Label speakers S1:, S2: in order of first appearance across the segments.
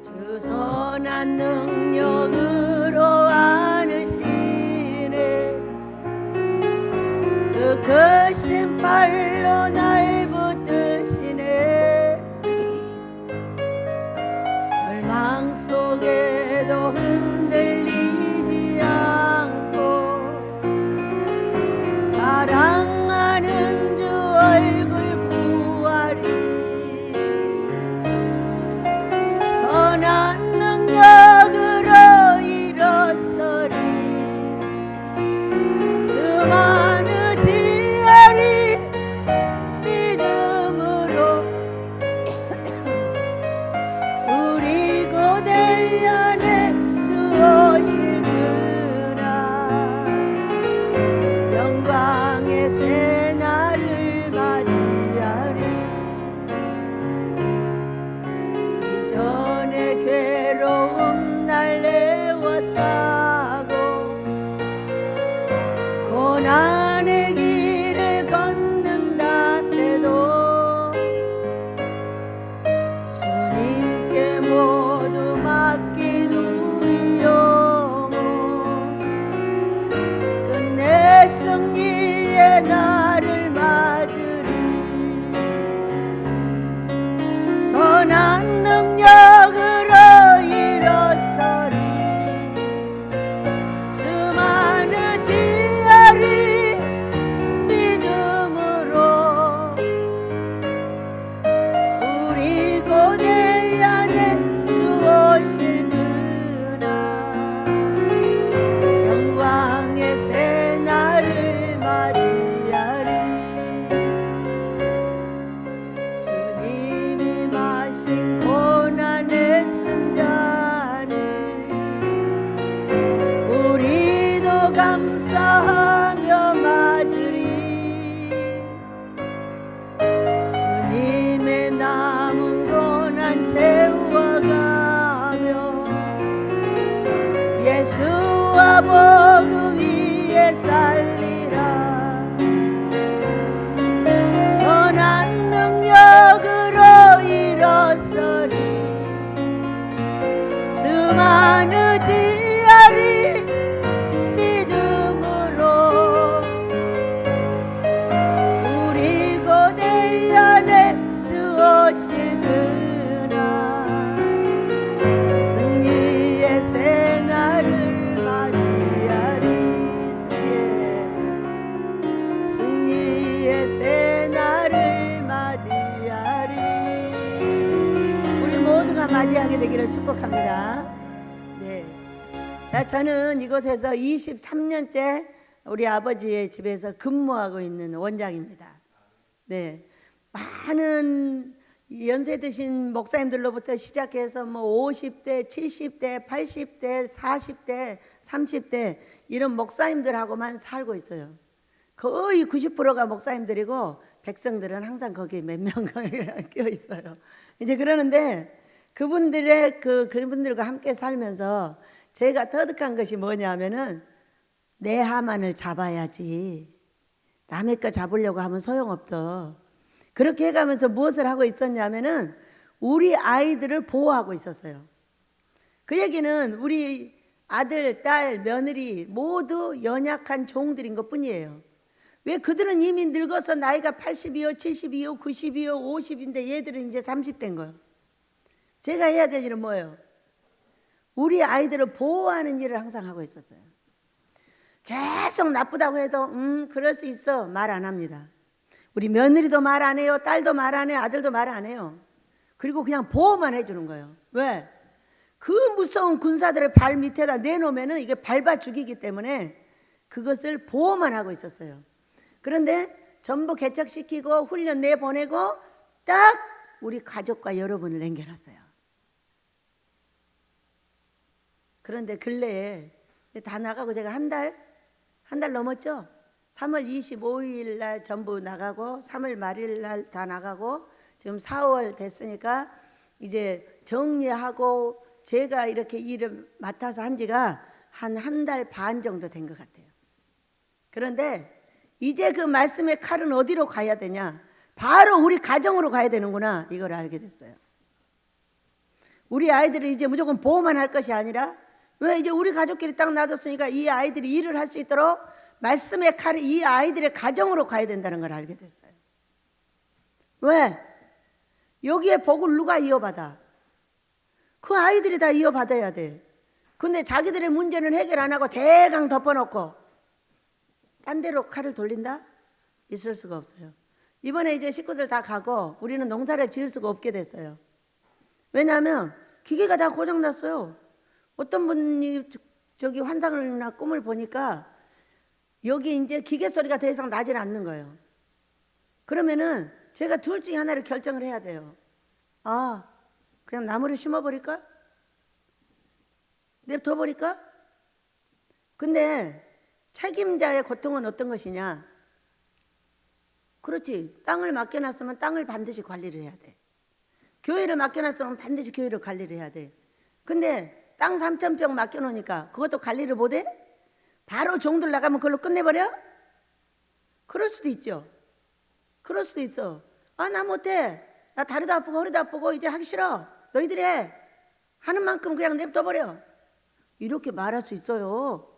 S1: 주 선한 능력으로 안으시네. 그 거신 팔로 날 붙드시네. 절망 속에도 흔들리지 않고 사랑하는 주 얼굴 구하리. 선한 능력으로 일어서리. 주만 의지하리. 믿음으로 우리 고대 안에 주 오실 그날 영광의 새날을 맞이하리. 이전에 괴로움 날 내워싸고 고난의 길을 걷는다 해도 주님께 모두 맡긴 우리 영혼 끝내 승리의 날을 맞으리. 선한 능력으로 일어서리. 주만 의지하리. 믿음으로 우리 고대 안에 주 오실 그날 영광의 새날을 맞이하리. 주님이 마신 고난의 승자는 우리도 감사하며 맞으리. 주님의 남은 고난 채워가며 예수와 복음 위에 살리라. 선한 능력으로 일어서리. 주만 의지하리. 믿음으로 우리 고대 안에 주 오실 그날 승리의 새날을 맞이하리. 승리의 새날을 맞이하리. 우리 모두가 맞이하게 되기를 축복합니다. 네. 자, 저는 이곳에서 23년째 우리 아버지의 집에서 근무하고 있는 원장입니다. 네. 많은 연세 드신 목사님들로부터 시작해서 뭐 50대, 70대, 80대, 40대, 30대 이런 목사님들하고만 살고 있어요. 거의 90%가 목사님들이고 백성들은 항상 거기 몇 명 끼어 있어요. 이제 그러는데 그분들과 함께 살면서 제가 터득한 것이 뭐냐면은 내 하만을 잡아야지. 남의 거 잡으려고 하면 소용없어. 그렇게 해가면서 무엇을 하고 있었냐면은 우리 아이들을 보호하고 있었어요. 그 얘기는 우리 아들, 딸, 며느리 모두 연약한 종들인 것 뿐이에요. 왜 그들은 이미 늙어서 나이가 80이요, 70이요, 90이요, 50인데 얘들은 이제 30대인 거예요. 제가 해야 될 일은 뭐예요? 우리 아이들을 보호하는 일을 항상 하고 있었어요. 계속 나쁘다고 해도 그럴 수 있어 말 안 합니다. 우리 며느리도 말 안 해요. 딸도 말 안 해요. 아들도 말 안 해요. 그리고 그냥 보호만 해주는 거예요. 왜? 그 무서운 군사들을 발 밑에다 내놓으면 이게 밟아 죽이기 때문에 그것을 보호만 하고 있었어요. 그런데 전부 개척시키고 훈련 내보내고 딱 우리 가족과 여러분을 남겨놨어요. 그런데 근래에 다 나가고 제가 한 달 넘었죠? 3월 25일 날 전부 나가고 3월 말일 날 다 나가고 지금 4월 됐으니까 이제 정리하고 제가 이렇게 일을 맡아서 한 지가 한 달 반 정도 된 것 같아요. 그런데 이제 그 말씀의 칼은 어디로 가야 되냐? 바로 우리 가정으로 가야 되는구나, 이걸 알게 됐어요. 우리 아이들을 이제 무조건 보호만 할 것이 아니라, 왜 이제 우리 가족끼리 딱 놔뒀으니까 이 아이들이 일을 할 수 있도록 말씀의 칼이 이 아이들의 가정으로 가야 된다는 걸 알게 됐어요. 왜? 여기에 복을 누가 이어받아? 그 아이들이 다 이어받아야 돼. 근데 자기들의 문제는 해결 안 하고 대강 덮어놓고 딴 데로 칼을 돌린다? 있을 수가 없어요. 이번에 이제 식구들 다 가고 우리는 농사를 지을 수가 없게 됐어요. 왜냐하면 기계가 다 고장났어요. 어떤 분이 저기 환상이나 꿈을 보니까 여기 이제 기계 소리가 더 이상 나질 않는 거예요. 그러면은 제가 둘 중에 하나를 결정을 해야 돼요. 아, 그냥 나무를 심어버릴까? 냅둬버릴까? 근데 책임자의 고통은 어떤 것이냐? 그렇지. 땅을 맡겨놨으면 땅을 반드시 관리를 해야 돼. 교회를 맡겨놨으면 반드시 교회를 관리를 해야 돼. 근데 땅 3,000평 맡겨놓으니까 그것도 관리를 못해? 바로 종들 나가면 그걸로 끝내버려? 그럴 수도 있죠. 그럴 수도 있어. 아, 나 못해. 나 다리도 아프고 허리도 아프고 이제 하기 싫어. 너희들이 해. 하는 만큼 그냥 냅둬버려. 이렇게 말할 수 있어요.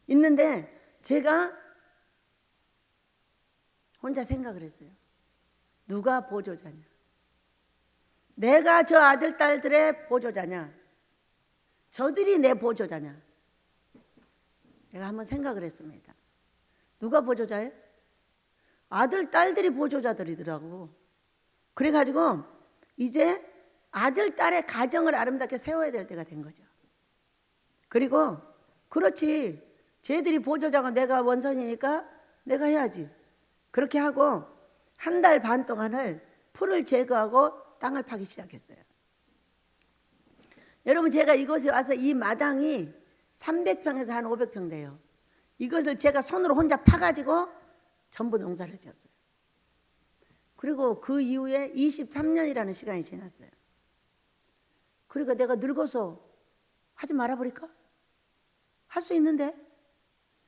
S1: 있는데 제가 혼자 생각을 했어요. 누가 보조자냐? 내가 저 아들, 딸들의 보조자냐? 저들이 내 보조자냐? 내가 한번 생각을 했습니다. 누가 보조자예요? 아들, 딸들이 보조자들이더라고. 그래가지고 이제 아들, 딸의 가정을 아름답게 세워야 될 때가 된 거죠. 그리고 그렇지, 쟤들이 보조자고 내가 원선이니까 내가 해야지. 그렇게 하고 한 달 반 동안을 풀을 제거하고 땅을 파기 시작했어요. 여러분, 제가 이곳에 와서 이 마당이 300평에서 한 500평 돼요. 이것을 제가 손으로 혼자 파가지고 전부 농사를 지었어요. 그리고 그 이후에 23년이라는 시간이 지났어요. 그러니까 내가 늙어서 하지 말아버릴까? 할 수 있는데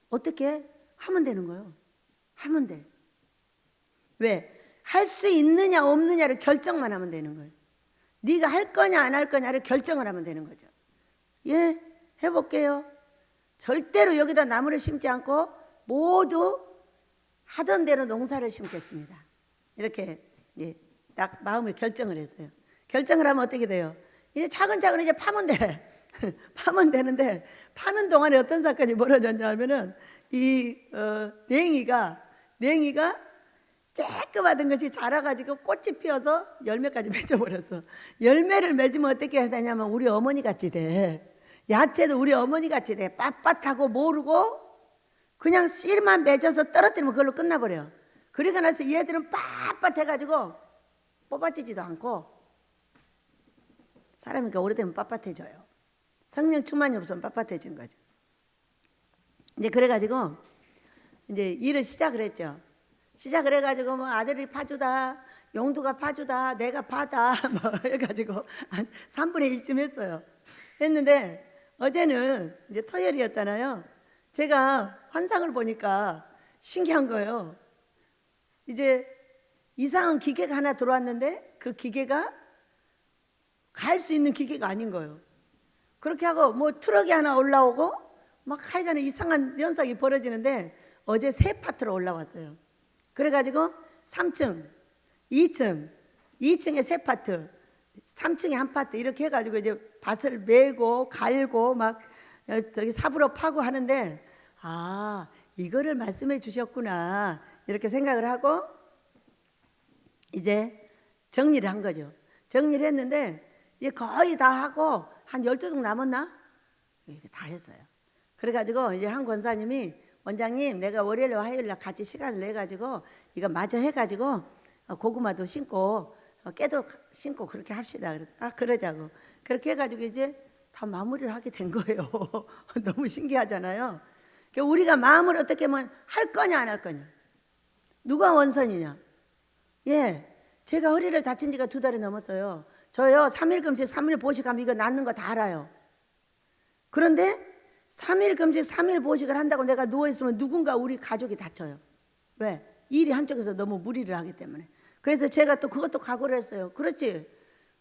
S1: 어떻게 하면 되는 거예요. 하면 돼. 왜? 할 수 있느냐 없느냐를 결정만 하면 되는 거예요. 네가 할 거냐 안 할 거냐를 결정을 하면 되는 거죠. 예, 해볼게요. 절대로 여기다 나무를 심지 않고 모두 하던 대로 농사를 심겠습니다. 이렇게 딱 마음을 결정을 했어요. 결정을 하면 어떻게 돼요? 이제 차근차근 이제 파면 돼. 파면 되는데 파는 동안에 어떤 사건이 벌어졌냐면은 이 냉이가 쬐끔하던 것이 자라가지고 꽃이 피어서 열매까지 맺어버렸어. 열매를 맺으면 어떻게 해야 되냐면 우리 어머니 같이 돼. 야채도 우리 어머니 같이 돼. 빳빳하고 모르고 그냥 씨만 맺어서 떨어뜨리면 그걸로 끝나버려. 그러고 나서 얘들은 빳빳해가지고 뽑아지지도 않고, 사람이 오래되면 빳빳해져요. 성령 충만이 없으면 빳빳해진 거죠. 이제 그래가지고 이제 일을 시작을 했죠. 시작을 해가지고 뭐 아들이 파주다, 용두가 파주다, 내가 파다 뭐 해가지고 한 3분의 1쯤 했어요. 했는데 어제는 이제 토요일이었잖아요. 제가 환상을 보니까 신기한 거예요. 이제 이상한 기계가 하나 들어왔는데 그 기계가 갈 수 있는 기계가 아닌 거예요. 그렇게 하고 뭐 트럭이 하나 올라오고 막 하여간에 이상한 현상이 벌어지는데 어제 세 파트로 올라왔어요. 그래가지고 3층, 2층, 2층에 세 파트, 3층에 한 파트 이렇게 해가지고 이제 밭을 메고 갈고 막 저기 삽으로 파고 하는데, 아, 이거를 말씀해 주셨구나 이렇게 생각을 하고 이제 정리를 한 거죠. 정리를 했는데 이제 거의 다 하고 한 12동 남았나? 이렇게 다 했어요. 그래가지고 이제 한 권사님이, 원장님 내가 월요일 화요일 날 같이 시간을 내가지고 이거 마저 해가지고 고구마도 심고 깨도 심고 그렇게 합시다. 그래서 아, 그러자고. 그렇게 해가지고 이제 다 마무리를 하게 된 거예요. 너무 신기하잖아요. 그러니까 우리가 마음을 어떻게 하면 할 거냐 안 할 거냐. 누가 원선이냐. 예, 제가 허리를 다친 지가 2달이 넘었어요. 저요 3일 금식 3일 보식하면 이거 낫는 거 다 알아요. 그런데 3일 금식 3일 보식을 한다고 내가 누워있으면 누군가 우리 가족이 다쳐요. 왜? 일이 한쪽에서 너무 무리를 하기 때문에. 그래서 제가 또 그것도 각오를 했어요. 그렇지,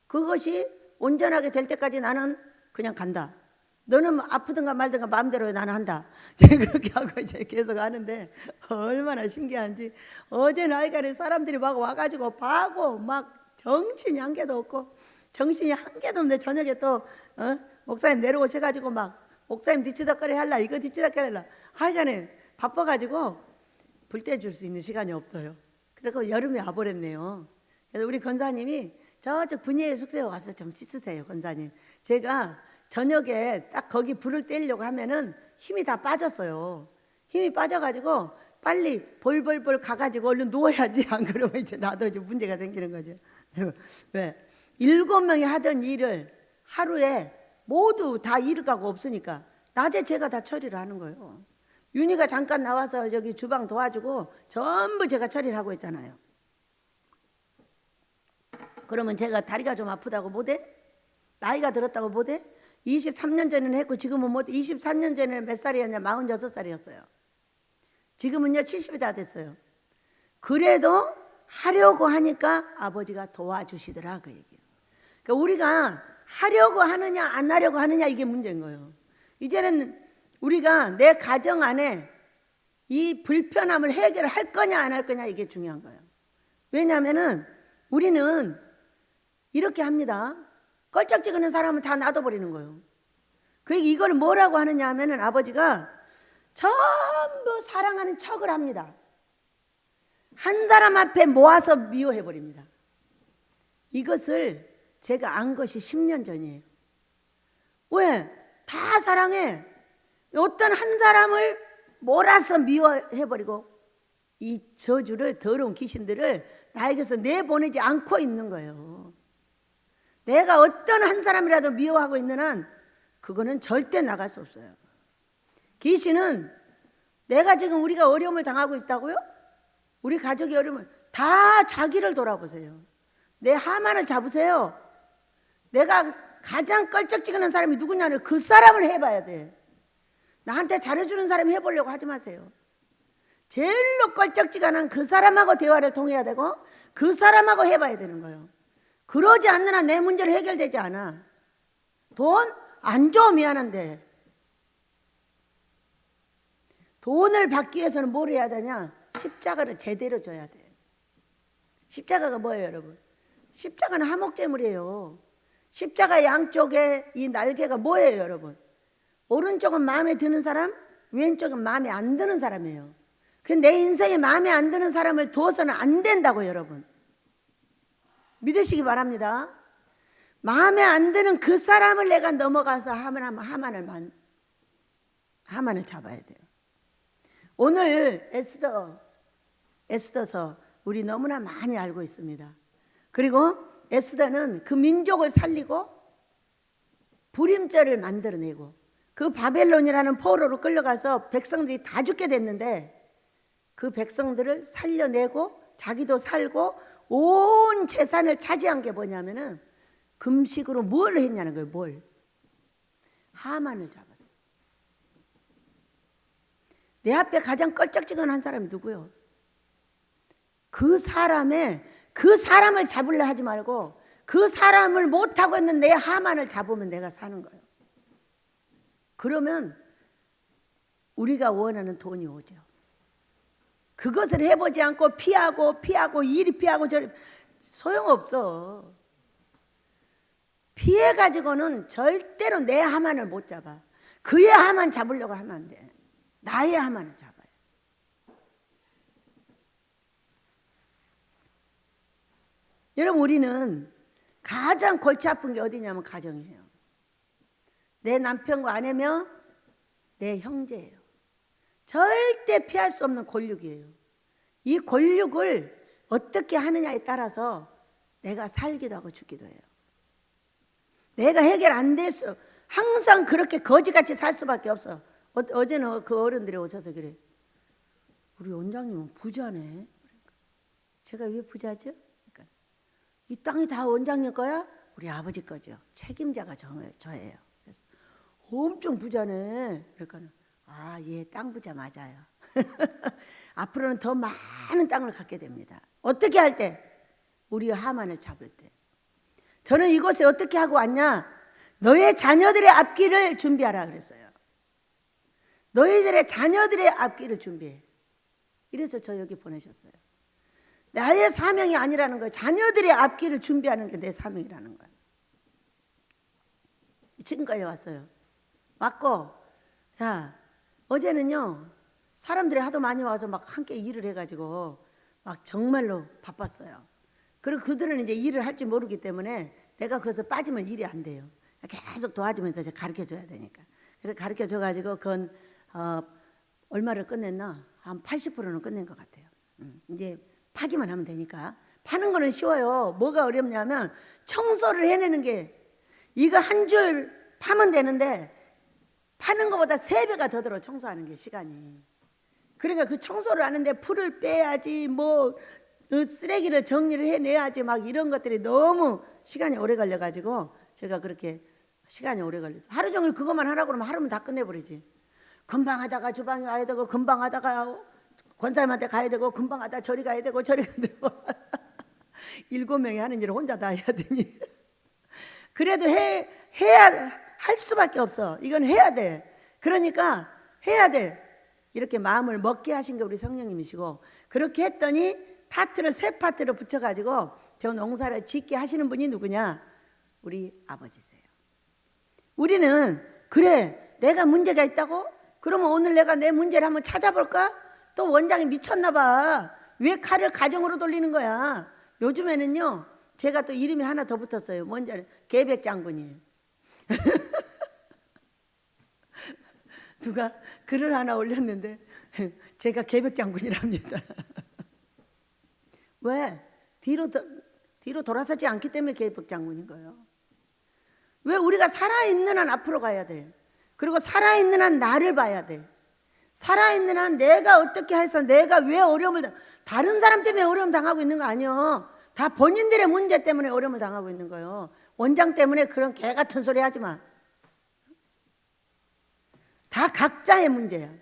S1: 그것이 온전하게 될 때까지 나는 그냥 간다. 너는 뭐 아프든가 말든가 마음대로 나는 한다. 제가 그렇게 하고 이제 계속 하는데 얼마나 신기한지. 어제 나이간에 사람들이 막 와가지고 봐고 막 정신이 한 개도 없고, 정신이 한 개도 없는데 저녁에 또 목사님 내려오셔가지고 막 목사님 뒤치다거리 할라, 이거 뒤치다거리 할라. 하여간에 바빠가지고 불 때 줄 수 있는 시간이 없어요. 그리고 여름에 와버렸네요. 그래서 우리 권사님이 저쪽 분이엘 숙소에 와서 좀 씻으세요. 권사님, 제가 저녁에 딱 거기 불을 떼려고 하면은 힘이 다 빠졌어요. 힘이 빠져가지고 빨리 볼볼볼 가가지고 얼른 누워야지. 안 그러면 이제 나도 이제 문제가 생기는 거죠. 왜? 7명이 하던 일을 하루에 모두 다 일을 가고 없으니까 낮에 제가 다 처리를 하는 거예요. 윤희가 잠깐 나와서 여기 주방 도와주고 전부 제가 처리를 하고 있잖아요. 그러면 제가 다리가 좀 아프다고 못해? 나이가 들었다고 못해? 23년 전에는 했고 지금은 못해. 24년 전에는 몇 살이었냐? 46살이었어요. 지금은요 70이 다 됐어요. 그래도 하려고 하니까 아버지가 도와주시더라, 그 얘기예요. 그러니까 우리가 하려고 하느냐 안 하려고 하느냐, 이게 문제인 거예요. 이제는 우리가 내 가정 안에 이 불편함을 해결할 거냐 안 할 거냐, 이게 중요한 거예요. 왜냐하면은 우리는 이렇게 합니다. 껄쩍지근한 사람은 다 놔둬버리는 거예요. 그러니까 이걸 뭐라고 하느냐 하면은 아버지가 전부 사랑하는 척을 합니다. 한 사람 앞에 모아서 미워해버립니다. 이것을 제가 안 것이 10년 전이에요. 왜? 다 사랑해. 어떤 한 사람을 몰아서 미워해버리고 이 저주를, 더러운 귀신들을 나에게서 내보내지 않고 있는 거예요. 내가 어떤 한 사람이라도 미워하고 있는 한 그거는 절대 나갈 수 없어요. 귀신은 내가 지금 우리가 어려움을 당하고 있다고요? 우리 가족이 어려움을, 다 자기를 돌아보세요. 내 하만을 잡으세요. 내가 가장 껄쩍지근한 사람이 누구냐는 그 사람을 해봐야 돼. 나한테 잘해주는 사람 해보려고 하지 마세요. 제일로 껄쩍지근한 그 사람하고 대화를 통해야 되고 그 사람하고 해봐야 되는 거예요. 그러지 않는 한 내 문제를 해결되지 않아. 돈 안 줘, 미안한데. 돈을 받기 위해서는 뭘 해야 되냐? 십자가를 제대로 줘야 돼. 십자가가 뭐예요, 여러분? 십자가는 화목제물이에요. 십자가 양쪽에 이 날개가 뭐예요, 여러분? 오른쪽은 마음에 드는 사람, 왼쪽은 마음에 안 드는 사람이에요. 내 인생에 마음에 안 드는 사람을 둬서는 안 된다고, 여러분. 믿으시기 바랍니다. 마음에 안 드는 그 사람을 내가 넘어가서 하만을 잡아야 돼요. 오늘 에스더서 우리 너무나 많이 알고 있습니다. 그리고 에스더는 그 민족을 살리고 불임절을 만들어내고 그 바벨론이라는 포로로 끌려가서 백성들이 다 죽게 됐는데 그 백성들을 살려내고 자기도 살고 온 재산을 차지한 게 뭐냐면은 금식으로 뭘 했냐는 거예요. 뭘? 하만을 잡았어. 내 앞에 가장 껄쩍지근한 사람이 누구요? 그 사람을 잡으려 하지 말고 그 사람을 못하고 있는 내 하만을 잡으면 내가 사는 거예요. 그러면 우리가 원하는 돈이 오죠. 그것을 해보지 않고 피하고 이리 피하고 저리 소용없어. 피해가지고는 절대로 내 하만을 못 잡아. 그의 하만 잡으려고 하면 안 돼. 나의 하만을 잡아요. 여러분, 우리는 가장 골치 아픈 게 어디냐면 가정이에요. 내 남편과 아내며 내 형제예요. 절대 피할 수 없는 골육이에요. 이 골육을 어떻게 하느냐에 따라서 내가 살기도 하고 죽기도 해요. 내가 해결 안 될 수, 항상 그렇게 거지같이 살 수밖에 없어. 어제는 그 어른들이 오셔서 그래. 우리 원장님은 부자네. 제가 왜 부자죠? 그러니까 이 땅이 다 원장님 거야? 우리 아버지 거죠. 책임자가 저예요. 그래서 엄청 부자네. 그러니까 예, 땅 부자 맞아요. 앞으로는 더 많은 땅을 갖게 됩니다. 어떻게 할 때? 우리 하만을 잡을 때. 저는 이곳에 어떻게 하고 왔냐? 너의 자녀들의 앞길을 준비하라 그랬어요. 너희들의 자녀들의 앞길을 준비해. 이래서 저 여기 보내셨어요. 나의 사명이 아니라는 거예요. 자녀들의 앞길을 준비하는 게 내 사명이라는 거예요. 지금까지 왔어요. 왔고, 자, 어제는요, 사람들이 하도 많이 와서 막 함께 일을 해가지고 막 정말로 바빴어요. 그리고 그들은 이제 일을 할 줄 모르기 때문에 내가 거기서 빠지면 일이 안 돼요. 계속 도와주면서 이제 가르쳐 줘야 되니까. 그래서 가르쳐 줘가지고 그건 얼마를 끝냈나? 한 80%는 끝낸 것 같아요. 이제 파기만 하면 되니까. 파는 거는 쉬워요. 뭐가 어렵냐면 청소를 해내는 게, 이거 한 줄 파면 되는데 파는 것보다 3배가 더 들어, 청소하는 게 시간이. 그러니까 그 청소를 하는데 풀을 빼야지, 뭐 쓰레기를 정리를 해내야지, 막 이런 것들이 너무 시간이 오래 걸려가지고 제가 그렇게 시간이 오래 걸렸어요. 하루 종일 그것만 하라고 그러면 하루면 다 끝내버리지. 금방 하다가 주방에 와야 되고, 금방 하다가 권사님한테 가야 되고, 금방 하다가 저리 가야 되고, 저리 가야 되고 7명이 하는 일을 혼자 다 해야 되니 그래도 해야 할 수밖에 없어. 이건 해야 돼. 그러니까 해야 돼. 이렇게 마음을 먹게 하신 게 우리 성령님이시고, 그렇게 했더니 파트를 3파트를 붙여가지고 저 농사를 짓게 하시는 분이 누구냐? 우리 아버지세요. 우리는 그래, 내가 문제가 있다고? 그러면 오늘 내가 내 문제를 한번 찾아볼까? 또 원장이 미쳤나 봐. 왜 칼을 가정으로 돌리는 거야? 요즘에는요, 제가 또 이름이 하나 더 붙었어요. 뭔지 계백장군이에요. 누가 글을 하나 올렸는데 제가 계백장군이랍니다. 왜? 뒤로 돌아서지 않기 때문에 계백장군인 거예요. 왜? 우리가 살아있는 한 앞으로 가야 돼. 그리고 살아있는 한 나를 봐야 돼. 살아있는 한 내가 어떻게 해서, 내가 왜 어려움을 다른 사람 때문에 어려움 당하고 있는 거 아니에요. 다 본인들의 문제 때문에 어려움을 당하고 있는 거예요. 원장 때문에 그런 개 같은 소리 하지 마. 다 각자의 문제야.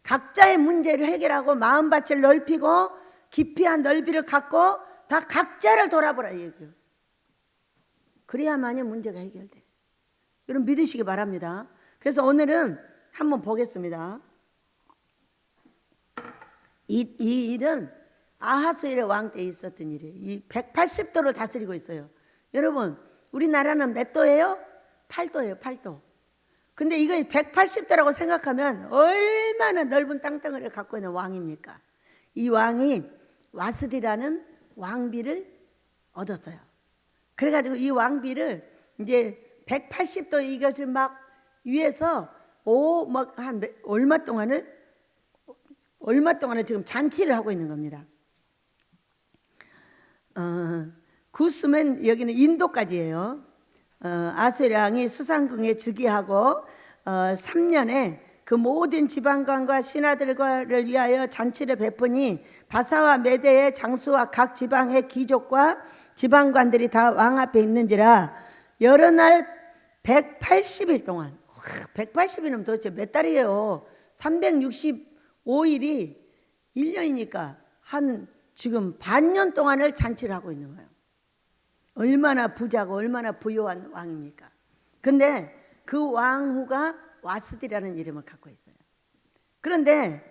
S1: 각자의 문제를 해결하고 마음밭을 넓히고 깊이한 넓이를 갖고 다 각자를 돌아보라 이 얘기예요. 그래야만이 문제가 해결돼. 여러분 믿으시기 바랍니다. 그래서 오늘은 한번 보겠습니다. 이 일은 아하수엘의 왕 때 있었던 일이에요. 이 180도를 다스리고 있어요. 여러분, 우리나라는 몇 도예요? 8도예요, 8도. 근데 이거 180도라고 생각하면 얼마나 넓은 땅덩어리를 갖고 있는 왕입니까? 이 왕이 와스디라는 왕비를 얻었어요. 그래가지고 이 왕비를 이제 180도 이것을 막 위에서 한 얼마 동안을 지금 잔치를 하고 있는 겁니다. 구스면 여기는 인도까지예요. 아수르 왕이 수상궁에 즉위하고 3년에 그 모든 지방관과 신하들을 위하여 잔치를 베푸니 바사와 메대의 장수와 각 지방의 귀족과 지방관들이 다 왕 앞에 있는지라 여러 날 180일 동안, 180일이면 도대체 몇 달이에요? 365일이 1년이니까 한 지금 반년 동안을 잔치를 하고 있는 거예요. 얼마나 부자고 얼마나 부유한 왕입니까? 근데 그 왕후가 와스디라는 이름을 갖고 있어요. 그런데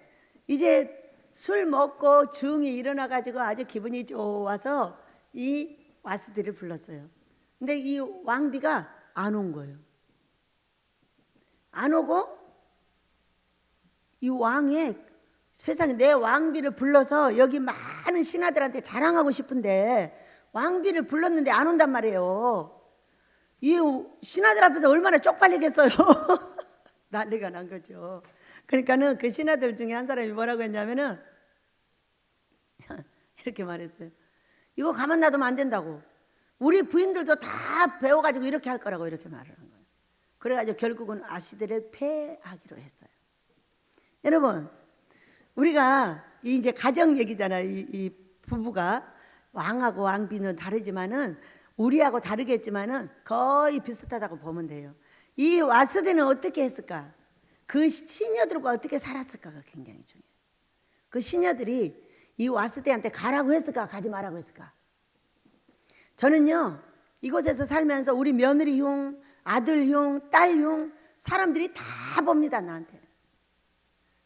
S1: 이제 술 먹고 중이 일어나가지고 아주 기분이 좋아서 이 와스디를 불렀어요. 근데 이 왕비가 안 온 거예요. 안 오고 이 왕의 세상에 내 왕비를 불러서 여기 많은 신하들한테 자랑하고 싶은데 왕비를 불렀는데 안 온단 말이에요. 이 신하들 앞에서 얼마나 쪽팔리겠어요. 난리가 난 거죠. 그러니까는 그 신하들 중에 한 사람이 뭐라고 했냐면은 이렇게 말했어요. 이거 가만 놔두면 안 된다고. 우리 부인들도 다 배워가지고 이렇게 할 거라고 이렇게 말을 한 거예요. 그래가지고 결국은 아시드를 폐하기로 했어요. 여러분, 우리가 이제 가정 얘기잖아요. 이 부부가 왕하고 왕비는 다르지만은 우리하고 다르겠지만은 거의 비슷하다고 보면 돼요. 이 와스디는 어떻게 했을까? 그 시녀들과 어떻게 살았을까가 굉장히 중요해요. 그 시녀들이 이 와스디한테 가라고 했을까? 가지 말라고 했을까? 저는요, 이곳에서 살면서 우리 며느리 흉, 아들 흉, 딸 흉 사람들이 다 봅니다. 나한테.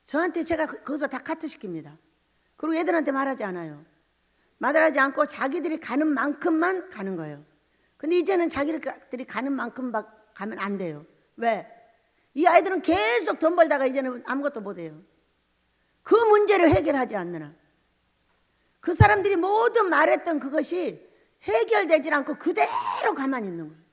S1: 저한테 제가 거기서 다 카트시킵니다. 그리고 애들한테 말하지 않아요. 말하지 않고 자기들이 가는 만큼만 가는 거예요. 근데 이제는 자기들이 가는 만큼 가면 안 돼요. 왜? 이 아이들은 계속 돈 벌다가 이제는 아무것도 못해요. 그 문제를 해결하지 않느라. 그 사람들이 모든 말했던 그것이 해결되지 않고 그대로 가만히 있는 거예요.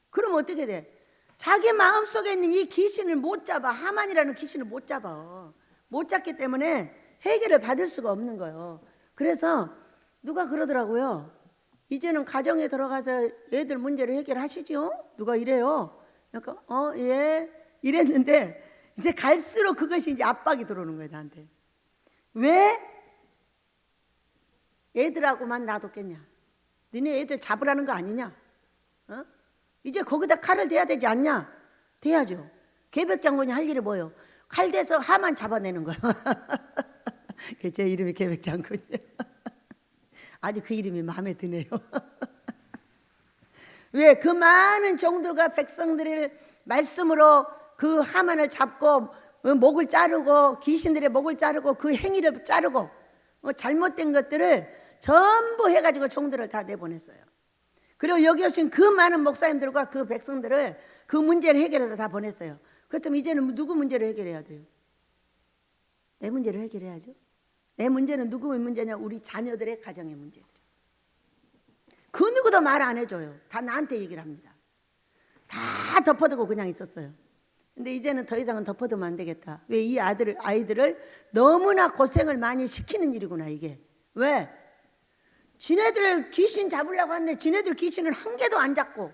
S1: 그럼 어떻게 돼? 자기 마음속에 있는 이 귀신을 못 잡아. 하만이라는 귀신을 못 잡아. 못 잡기 때문에 해결을 받을 수가 없는 거예요. 그래서 누가 그러더라고요. 이제는 가정에 들어가서 애들 문제를 해결하시죠? 누가 이래요. 그러니까 예 이랬는데 이제 갈수록 그것이 이제 압박이 들어오는 거예요. 나한테. 왜 애들하고만 놔뒀겠냐? 너네 애들 잡으라는 거 아니냐? 이제 거기다 칼을 대야 되지 않냐? 대야죠. 계백장군이 할 일이 뭐예요? 칼 대서 하만 잡아내는 거예요. 제 이름이 계백장군이에요. 아주 그 이름이 마음에 드네요. 왜? 그 많은 종들과 백성들을 말씀으로 그 하만을 잡고 목을 자르고 귀신들의 목을 자르고 그 행위를 자르고 잘못된 것들을 전부 해가지고 종들을 다 내보냈어요. 그리고 여기 오신 그 많은 목사님들과 그 백성들을 그 문제를 해결해서 다 보냈어요. 그렇다면 이제는 누구 문제를 해결해야 돼요? 내 문제를 해결해야죠. 내 문제는 누구의 문제냐? 우리 자녀들의 가정의 문제들. 그 누구도 말 안 해줘요. 다 나한테 얘기를 합니다. 다 덮어두고 그냥 있었어요. 근데 이제는 더 이상은 덮어두면 안 되겠다. 왜? 이 아이들을 너무나 고생을 많이 시키는 일이구나 이게. 왜? 지네들 귀신 잡으려고 하는데 지네들 귀신을 한 개도 안 잡고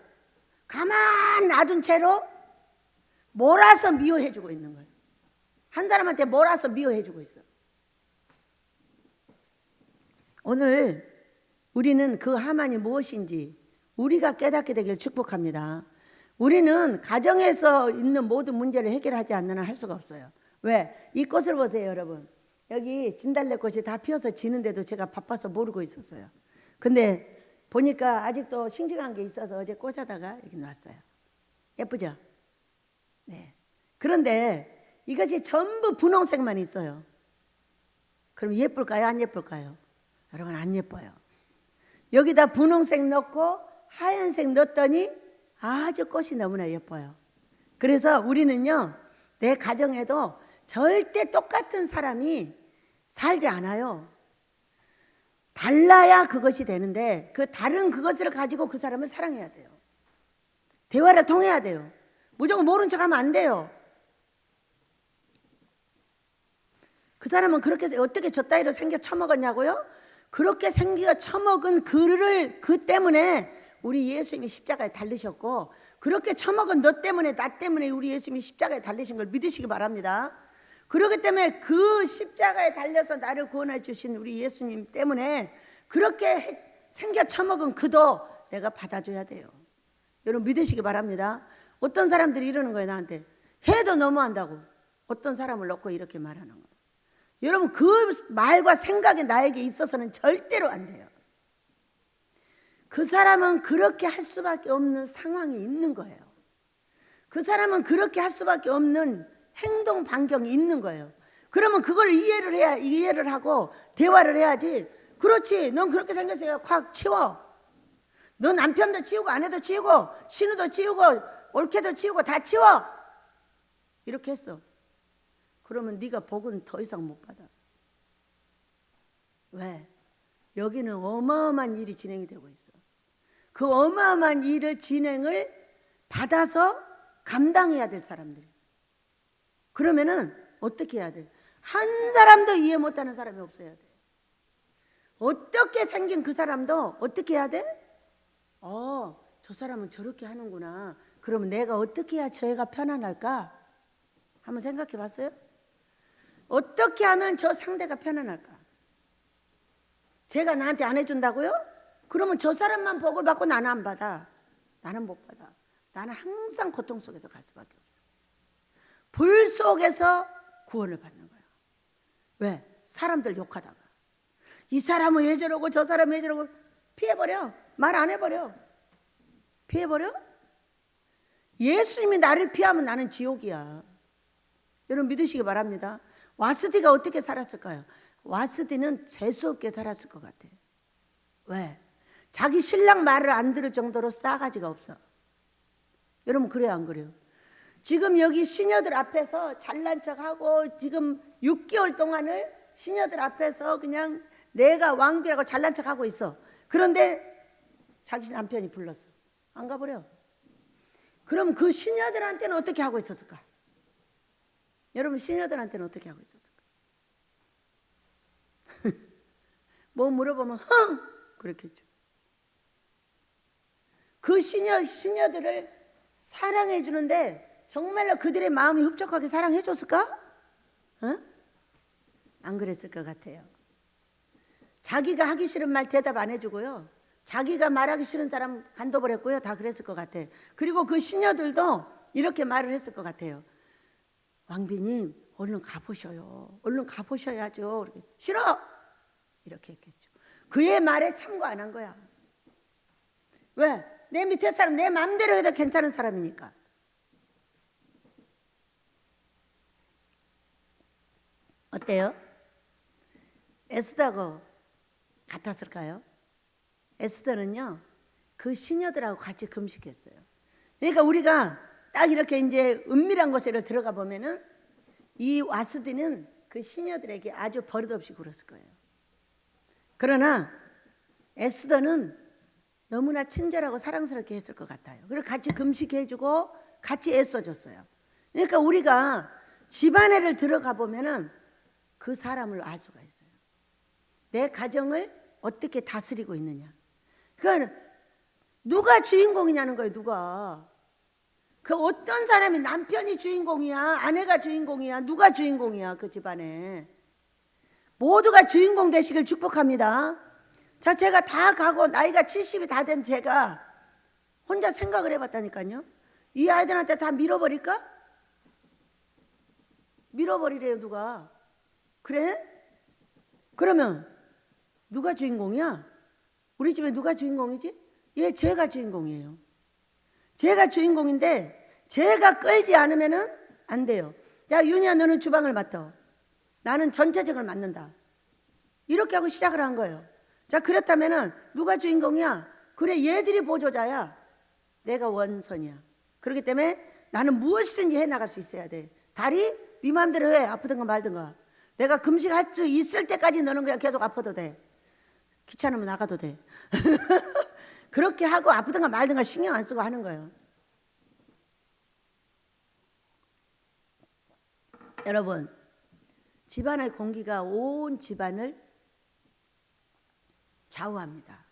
S1: 가만 놔둔 채로 몰아서 미워해주고 있는 거예요. 한 사람한테 몰아서 미워해주고 있어. 오늘 우리는 그 하만이 무엇인지 우리가 깨닫게 되길 축복합니다. 우리는 가정에서 있는 모든 문제를 해결하지 않는 한 할 수가 없어요. 왜? 이 꽃을 보세요, 여러분. 여기 진달래꽃이 다 피어서 지는데도 제가 바빠서 모르고 있었어요. 근데 보니까 아직도 싱싱한 게 있어서 어제 꽂아다가 여기 놨어요. 예쁘죠? 네. 그런데 이것이 전부 분홍색만 있어요. 그럼 예쁠까요? 안 예쁠까요? 여러분, 안 예뻐요. 여기다 분홍색 넣고 하얀색 넣었더니 아주 꽃이 너무나 예뻐요. 그래서 우리는요, 내 가정에도 절대 똑같은 사람이 살지 않아요. 달라야 그것이 되는데 그 다른 그것을 가지고 그 사람을 사랑해야 돼요. 대화를 통해야 돼요. 무조건 모른 척하면 안 돼요. 그 사람은 그렇게 어떻게 저 따위로 생겨 처먹었냐고요? 그렇게 생겨 처먹은 그 때문에 우리 예수님이 십자가에 달리셨고, 그렇게 처먹은 너 때문에 나 때문에 우리 예수님이 십자가에 달리신 걸 믿으시기 바랍니다. 그렇기 때문에 그 십자가에 달려서 나를 구원해 주신 우리 예수님 때문에 그렇게 생겨 처먹은 그도 내가 받아줘야 돼요. 여러분 믿으시기 바랍니다. 어떤 사람들이 이러는 거예요. 나한테 해도 너무한다고 어떤 사람을 놓고 이렇게 말하는 거예요. 여러분 그 말과 생각이 나에게 있어서는 절대로 안 돼요. 그 사람은 그렇게 할 수밖에 없는 상황이 있는 거예요. 그 사람은 그렇게 할 수밖에 없는 행동 반경이 있는 거예요. 그러면 그걸 이해를 하고 대화를 해야지. 그렇지, 넌 그렇게 생겼으니까 확 치워. 너 남편도 치우고 아내도 치우고 신우도 치우고 올케도 치우고 다 치워. 이렇게 했어. 그러면 네가 복은 더 이상 못 받아. 왜? 여기는 어마어마한 일이 진행이 되고 있어. 그 어마어마한 일을 진행을 받아서 감당해야 될 사람들. 그러면은 어떻게 해야 돼? 한 사람도 이해 못하는 사람이 없어야 돼. 어떻게 생긴 그 사람도 어떻게 해야 돼? 저 사람은 저렇게 하는구나. 그러면 내가 어떻게 해야 저 애가 편안할까? 한번 생각해 봤어요? 어떻게 하면 저 상대가 편안할까? 제가 나한테 안 해준다고요? 그러면 저 사람만 복을 받고 나는 안 받아. 나는 못 받아. 나는 항상 고통 속에서 갈 수밖에 없어. 불 속에서 구원을 받는 거야. 왜? 사람들 욕하다가 이 사람은 왜 저러고 저 사람은 왜 저러고 피해버려. 말 안 해버려. 피해버려? 예수님이 나를 피하면 나는 지옥이야. 여러분 믿으시기 바랍니다. 와스디가 어떻게 살았을까요? 와스디는 재수없게 살았을 것 같아요. 왜? 자기 신랑 말을 안 들을 정도로 싸가지가 없어. 여러분 그래요 안 그래요? 지금 여기 시녀들 앞에서 잘난 척하고 지금 6개월 동안을 시녀들 앞에서 그냥 내가 왕비라고 잘난 척하고 있어. 그런데 자기 남편이 불렀어. 안 가버려. 그럼 그 시녀들한테는 어떻게 하고 있었을까? 여러분 시녀들한테는 어떻게 하고 있었을까? 뭐 물어보면 흥! 그렇겠죠. 그 시녀들을 사랑해 주는데 정말로 그들의 마음이 흡족하게 사랑해 줬을까? 어? 안 그랬을 것 같아요. 자기가 하기 싫은 말 대답 안 해주고요. 자기가 말하기 싫은 사람 간도버렸고요. 다 그랬을 것 같아. 그리고 그 시녀들도 이렇게 말을 했을 것 같아요. 왕비님 얼른 가보셔요. 얼른 가보셔야죠. 이렇게. 싫어! 이렇게 했겠죠. 그의 말에 참고 안 한 거야. 왜? 내 밑에 사람 내 마음대로 해도 괜찮은 사람이니까. 어때요? 에스더하고 같았을까요? 에스더는요 그 시녀들하고 같이 금식했어요. 그러니까 우리가 딱 이렇게 이제 은밀한 곳에 들어가 보면은 이 와스디는 그 시녀들에게 아주 버릇없이 굴었을 거예요. 그러나 에스더는 너무나 친절하고 사랑스럽게 했을 것 같아요. 그리고 같이 금식해주고 같이 애써줬어요. 그러니까 우리가 집안에를 들어가 보면은 그 사람을 알 수가 있어요. 내 가정을 어떻게 다스리고 있느냐. 그러니까 누가 주인공이냐는 거예요. 누가. 그 어떤 사람이 남편이 주인공이야, 아내가 주인공이야, 누가 주인공이야 그 집안에. 모두가 주인공 되시길 축복합니다. 자, 제가 다 가고 나이가 70이 다 된 제가 혼자 생각을 해봤다니까요. 이 아이들한테 다 밀어버릴까? 밀어버리래요 누가. 그래? 그러면 누가 주인공이야? 우리 집에 누가 주인공이지? 예, 제가 주인공이에요. 제가 주인공인데 제가 끌지 않으면 안 돼요. 야, 윤희야 너는 주방을 맡아. 나는 전체적을 맡는다. 이렇게 하고 시작을 한 거예요. 자, 그렇다면 누가 주인공이야? 그래, 얘들이 보조자야. 내가 원선이야. 그렇기 때문에 나는 무엇이든지 해나갈 수 있어야 돼. 다리 네 마음대로 해. 아프든가 말든가. 내가 금식할 수 있을 때까지 너는 그냥 계속 아파도 돼. 귀찮으면 나가도 돼. 그렇게 하고 아프든가 말든가 신경 안 쓰고 하는 거예요. 여러분, 집안의 공기가 온 집안을 좌우합니다.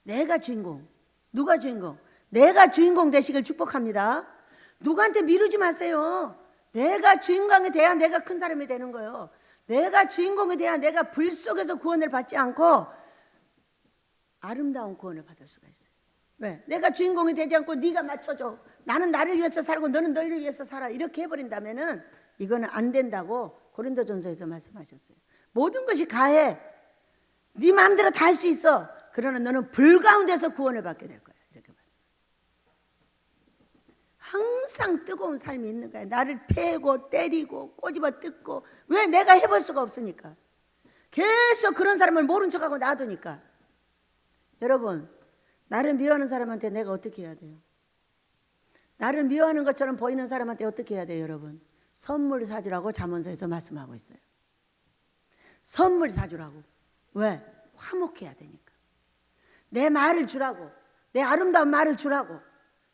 S1: 내가 주인공. 누가 주인공? 내가 주인공 되시길 축복합니다. 누구한테 미루지 마세요. 내가 주인공에 대한 내가 큰 사람이 되는 거예요. 내가 주인공에 대한 내가 불 속에서 구원을 받지 않고 아름다운 구원을 받을 수가 있어요. 왜? 내가 주인공이 되지 않고 네가 맞춰줘. 나는 나를 위해서 살고 너는 너희를 위해서 살아. 이렇게 해버린다면은 이거는 안 된다고 고린도전서에서 말씀하셨어요. 모든 것이 가해. 네 마음대로 다 할 수 있어. 그러나 너는 불 가운데서 구원을 받게 될 거야. 이렇게 말씀. 항상 뜨거운 삶이 있는 거야. 나를 패고 때리고 꼬집어 뜯고. 왜? 내가 해볼 수가 없으니까. 계속 그런 사람을 모른 척하고 놔두니까. 여러분, 나를 미워하는 사람한테 내가 어떻게 해야 돼요? 나를 미워하는 것처럼 보이는 사람한테 어떻게 해야 돼요, 여러분? 선물 사주라고 잠언서에서 말씀하고 있어요. 선물 사주라고. 왜? 화목해야 되니까. 내 말을 주라고. 내 아름다운 말을 주라고.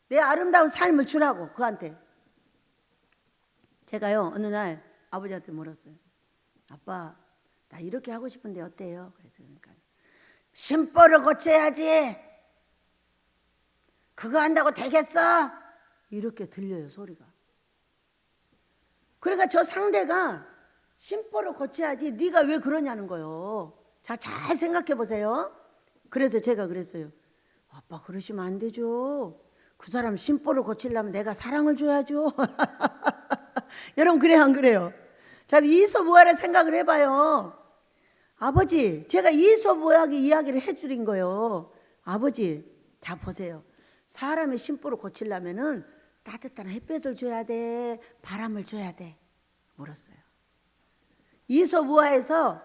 S1: 내 아름다운 삶을 주라고 그한테. 제가요 어느 날 아버지한테 물었어요. 아빠, 나 이렇게 하고 싶은데 어때요? 그래서 그러니까 심보를 고쳐야지. 그거 한다고 되겠어? 이렇게 들려요 소리가. 그러니까 저 상대가 심보를 고쳐야지 네가 왜 그러냐는 거예요. 자, 잘 생각해 보세요. 그래서 제가 그랬어요. 아빠 그러시면 안 되죠. 그 사람 심보를 고치려면 내가 사랑을 줘야죠. 여러분 그래요 안 그래요? 자, 이소부화를 생각을 해봐요. 아버지, 제가 이소부화의 이야기를 해드린 거예요. 아버지, 자 보세요. 사람의 심보를 고치려면은 따뜻한 햇볕을 줘야 돼, 바람을 줘야 돼? 물었어요. 이솝우화에서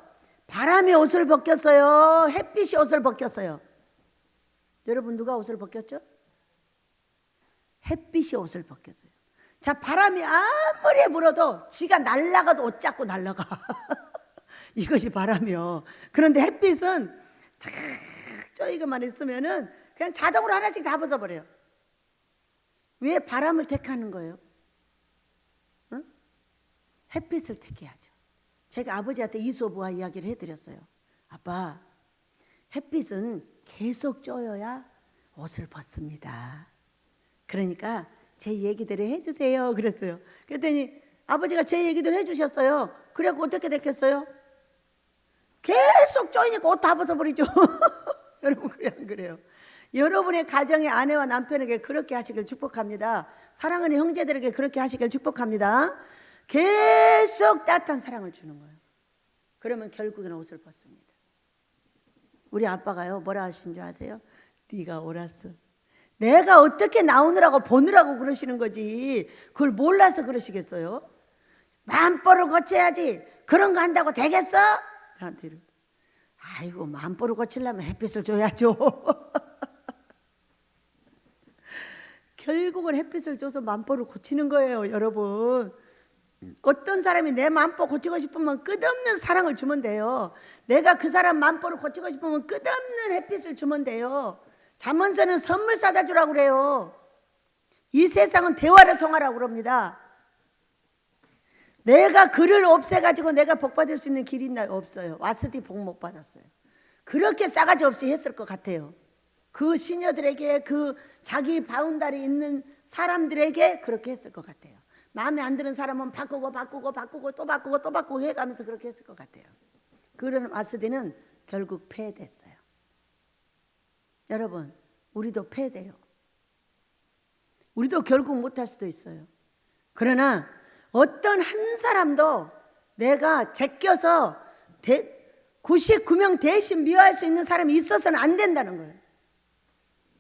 S1: 바람이 옷을 벗겼어요, 햇빛이 옷을 벗겼어요? 여러분, 누가 옷을 벗겼죠? 햇빛이 옷을 벗겼어요. 자, 바람이 아무리 불어도 지가 날아가도 옷 잡고 날아가. 이것이 바람이요. 그런데 햇빛은 탁 쪼이기만 있으면은 그냥 자동으로 하나씩 다 벗어버려요. 왜 바람을 택하는 거예요? 응? 햇빛을 택해야죠. 제가 아버지한테 이솝우화 이야기를 해드렸어요. 아빠, 햇빛은 계속 쪼여야 옷을 벗습니다. 그러니까 제 얘기대로 해주세요. 그랬어요. 그랬더니 아버지가 제 얘기대로 해주셨어요. 그래갖고 어떻게 됐겠어요? 계속 쪼이니까 옷 다 벗어버리죠. 여러분, 그래 안 그래요? 여러분의 가정의 아내와 남편에게 그렇게 하시길 축복합니다. 사랑하는 형제들에게 그렇게 하시길 축복합니다. 계속 따뜻한 사랑을 주는 거예요. 그러면 결국에는 옷을 벗습니다. 우리 아빠가요, 뭐라 하신 줄 아세요? 네가 옳았어. 내가 어떻게 나오느라고 보느라고 그러시는 거지, 그걸 몰라서 그러시겠어요? 만보를 고쳐야지, 그런 거 한다고 되겠어? 저한테 이러고. 아이고, 만보를 고치려면 햇빛을 줘야죠. 결국은 햇빛을 줘서 만보를 고치는 거예요, 여러분. 어떤 사람이 내 만보 고치고 싶으면 끝없는 사랑을 주면 돼요. 내가 그 사람 만보를 고치고 싶으면 끝없는 햇빛을 주면 돼요. 잠언서는 선물 사다 주라고 그래요. 이 세상은 대화를 통하라고 그럽니다. 내가 그를 없애가지고 내가 복 받을 수 있는 길이 있나요? 없어요. 와스디 복 못 받았어요. 그렇게 싸가지 없이 했을 것 같아요. 그 시녀들에게, 그 자기 바운다리 있는 사람들에게 그렇게 했을 것 같아요. 마음에 안 드는 사람은 바꾸고 또 바꾸고 해가면서 그렇게 했을 것 같아요. 그런 와스디는 결국 폐해됐어요. 여러분, 우리도 폐해돼요. 우리도 결국 못할 수도 있어요. 그러나 어떤 한 사람도 내가 제껴서 99명 대신 미워할 수 있는 사람이 있어서는 안 된다는 거예요.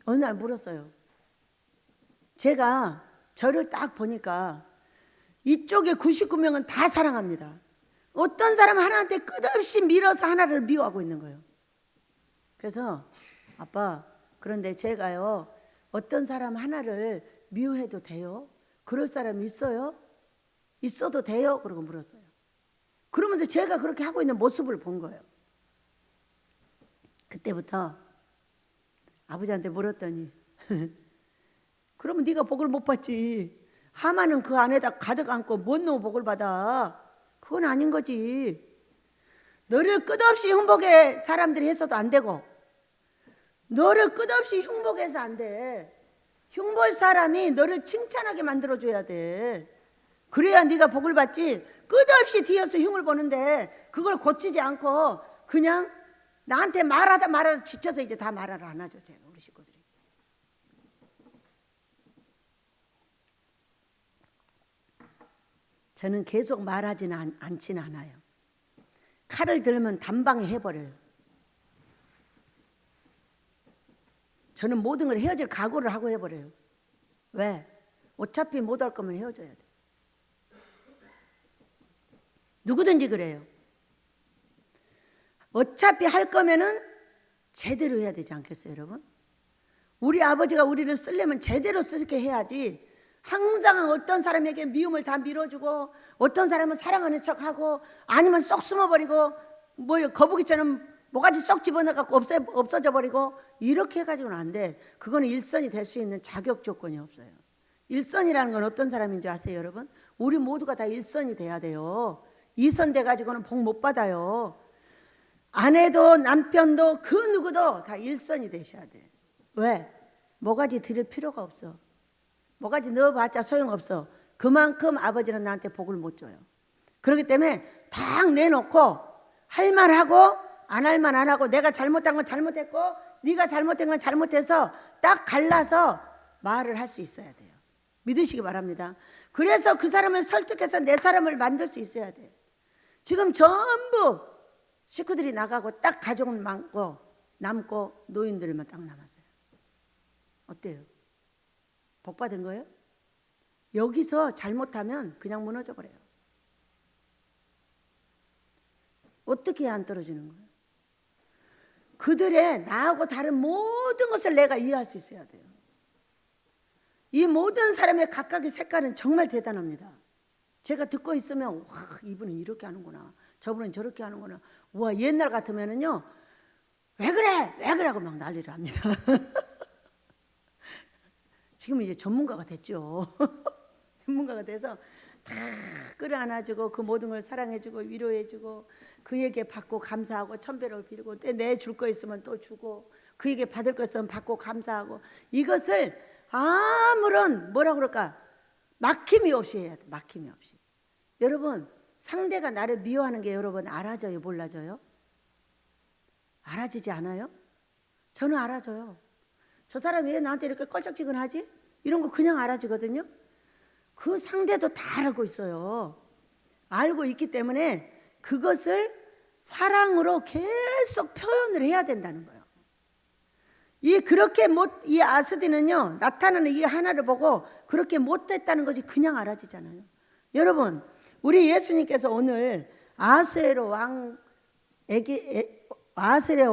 S1: 어느 날 물었어요. 제가 저를 딱 보니까 이쪽에 99명은 다 사랑합니다. 어떤 사람은 하나한테 끝없이 밀어서 하나를 미워하고 있는 거예요. 그래서 아빠, 그런데 제가요, 어떤 사람 하나를 미워해도 돼요? 그럴 사람 있어요? 있어도 돼요? 그러고 물었어요. 그러면서 제가 그렇게 하고 있는 모습을 본 거예요. 그때부터 아버지한테 물었더니 그러면 네가 복을 못 받지. 하만은 그 안에다 가득 안고 뭔 놈 복을 받아. 그건 아닌 거지. 너를 끝없이 흉보게 사람들이 했어도 안 되고, 너를 끝없이 흉보게해서 안 돼. 흉볼 사람이 너를 칭찬하게 만들어줘야 돼. 그래야 네가 복을 받지. 끝없이 뒤에서 흉을 보는데 그걸 고치지 않고 그냥 나한테 말하다 지쳐서 이제 다 말을 안 하죠. 제가 우리 식구들이. 저는 계속 말하지는 않지는 않아요. 칼을 들면 단방에 해버려요. 저는 모든 걸 헤어질 각오를 하고 해버려요. 왜? 어차피 못 할 거면 헤어져야 돼. 누구든지 그래요. 어차피 할 거면은 제대로 해야 되지 않겠어요, 여러분? 우리 아버지가 우리를 쓰려면 제대로 쓰게 해야지. 항상 어떤 사람에게 미움을 다 밀어주고, 어떤 사람은 사랑하는 척하고, 아니면 쏙 숨어버리고, 거북이처럼 뭐가지 쏙 집어넣어갖고 없어져 버리고, 이렇게 해가지고는 안 돼. 그거는 일선이 될 수 있는 자격 조건이 없어요. 일선이라는 건 어떤 사람인지 아세요, 여러분? 우리 모두가 다 일선이 돼야 돼요. 이선 돼가지고는 복 못 받아요. 아내도 남편도 그 누구도 다 일선이 되셔야 돼. 왜? 뭐가지 드릴 필요가 없어. 뭐가지 넣어봤자 소용없어. 그만큼 아버지는 나한테 복을 못 줘요. 그렇기 때문에 딱 내놓고 할 말하고 안 할 말 안 하고, 내가 잘못한 건 잘못했고 네가 잘못한 건 잘못해서 딱 갈라서 말을 할 수 있어야 돼요. 믿으시기 바랍니다. 그래서 그 사람을 설득해서 내 사람을 만들 수 있어야 돼요. 지금 전부 식구들이 나가고 딱 가족은 남고 노인들만 딱 남았어요. 어때요? 복 받은 거예요? 여기서 잘못하면 그냥 무너져 버려요. 어떻게 안 떨어지는 거예요? 그들의 나하고 다른 모든 것을 내가 이해할 수 있어야 돼요. 이 모든 사람의 각각의 색깔은 정말 대단합니다. 제가 듣고 있으면 와, 이분은 이렇게 하는구나, 저분은 저렇게 하는구나. 와, 옛날 같으면은요, 왜 그래 왜 그래 하고 막 난리를 합니다. 지금은 이제 전문가가 됐죠. 전문가가 돼서 다 끌어안아주고 그 모든 걸 사랑해주고 위로해주고 그에게 받고 감사하고 천배로 빌고 내 줄 거 있으면 또 주고 그에게 받을 거 있으면 받고 감사하고 이것을 아무런 뭐라 그럴까 막힘이 없이 해야 돼. 막힘이 없이. 여러분 상대가 나를 미워하는 게 여러분 알아져요 몰라져요? 알아지지 않아요? 저는 알아져요. 저 사람이 왜 나한테 이렇게 껄쩍지근하지? 이런 거 그냥 알아지거든요. 그 상대도 다 알고 있어요. 알고 있기 때문에 그것을 사랑으로 계속 표현을 해야 된다는 거예요. 이 아스디는요, 나타나는 이 하나를 보고 그렇게 못됐다는 것이 그냥 알아지잖아요. 여러분, 우리 예수님께서 오늘 아하수에로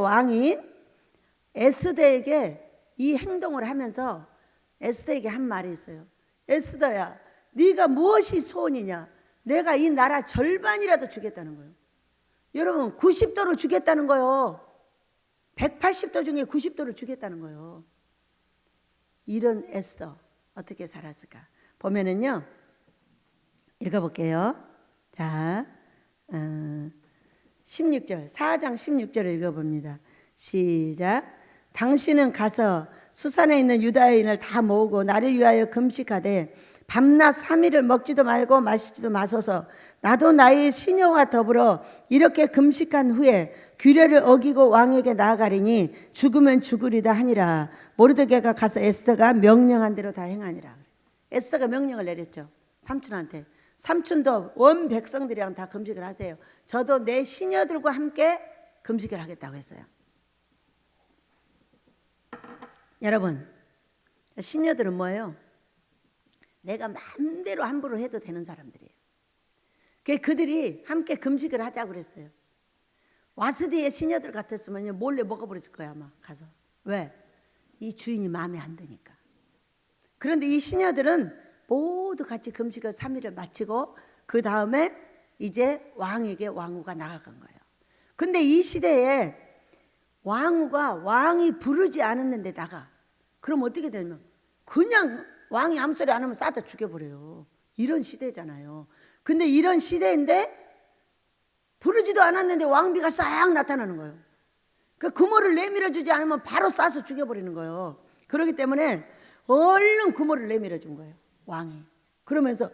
S1: 왕이 에스더에게 이 행동을 하면서 에스더에게 한 말이 있어요. 에스더야, 네가 무엇이 소원이냐? 내가 이 나라 절반이라도 주겠다는 거예요. 여러분 90도로 주겠다는 거예요. 180도 중에 90도를 주겠다는 거예요. 이런 에스더 어떻게 살았을까? 보면은요, 읽어볼게요. 자, 16절 4장 16절을 읽어봅니다. 시작. 당신은 가서 수산에 있는 유다인을 다 모으고 나를 위하여 금식하되 밤낮 3일을 먹지도 말고 마시지도 마소서. 나도 나의 시녀와 더불어 이렇게 금식한 후에 규례를 어기고 왕에게 나아가리니 죽으면 죽으리다 하니라. 모르드게가 가서 에스더가 명령한 대로 다 행하니라. 에스더가 명령을 내렸죠. 삼촌한테. 삼촌도 온 백성들이랑 다 금식을 하세요. 저도 내 시녀들과 함께 금식을 하겠다고 했어요. 여러분, 시녀들은 뭐예요? 내가 마음대로 함부로 해도 되는 사람들이에요. 그들이 함께 금식을 하자고 그랬어요. 와스디의 시녀들 같았으면 몰래 먹어버렸을 거야 아마 가서. 왜? 이 주인이 마음에 안 드니까. 그런데 이 시녀들은 모두 같이 금식을 3일을 마치고 그 다음에 이제 왕에게 왕후가 나아간 거예요. 근데 이 시대에 왕이 부르지 않았는데 나가. 그럼 어떻게 되냐면 그냥 왕이 아무 소리 안 하면 싸다 죽여버려요. 이런 시대잖아요. 근데 이런 시대인데 부르지도 않았는데 왕비가 싹 나타나는 거예요. 그 구모를 내밀어주지 않으면 바로 싸서 죽여버리는 거예요. 그렇기 때문에 얼른 구모를 내밀어준 거예요, 왕이. 그러면서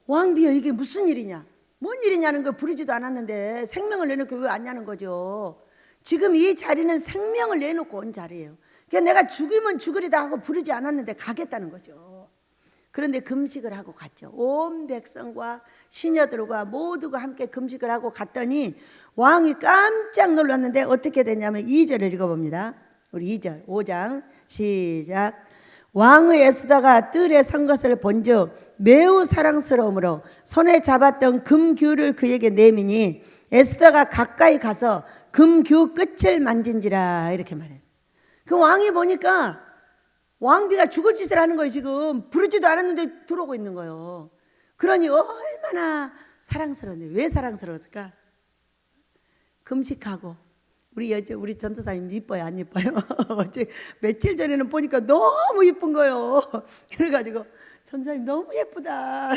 S1: 왕비여 이게 무슨 일이냐, 뭔 일이냐는 거. 부르지도 않았는데 생명을 내놓고 왜 왔냐는 거죠. 지금 이 자리는 생명을 내놓고 온 자리예요. 그러니까 내가 죽으면 죽으리다 하고 부르지 않았는데 가겠다는 거죠. 그런데 금식을 하고 갔죠. 온 백성과 시녀들과 모두가 함께 금식을 하고 갔더니 왕이 깜짝 놀랐는데 어떻게 되냐면 2절을 읽어봅니다. 우리 2절 5장 시작. 왕의 에스더가 뜰에 선 것을 본즉 매우 사랑스러우므로 손에 잡았던 금규를 그에게 내미니 에스더가 가까이 가서 금규 끝을 만진지라 이렇게 말했어요. 그 왕이 보니까 왕비가 죽을 짓을 하는 거예요. 지금 부르지도 않았는데 들어오고 있는 거예요. 그러니 얼마나 사랑스러운데. 왜 사랑스러웠을까? 금식하고 우리 전도사님 이뻐요 안 이뻐요? 어제 며칠 전에는 보니까 너무 이쁜 거예요. 그래가지고 전도사님 너무 예쁘다.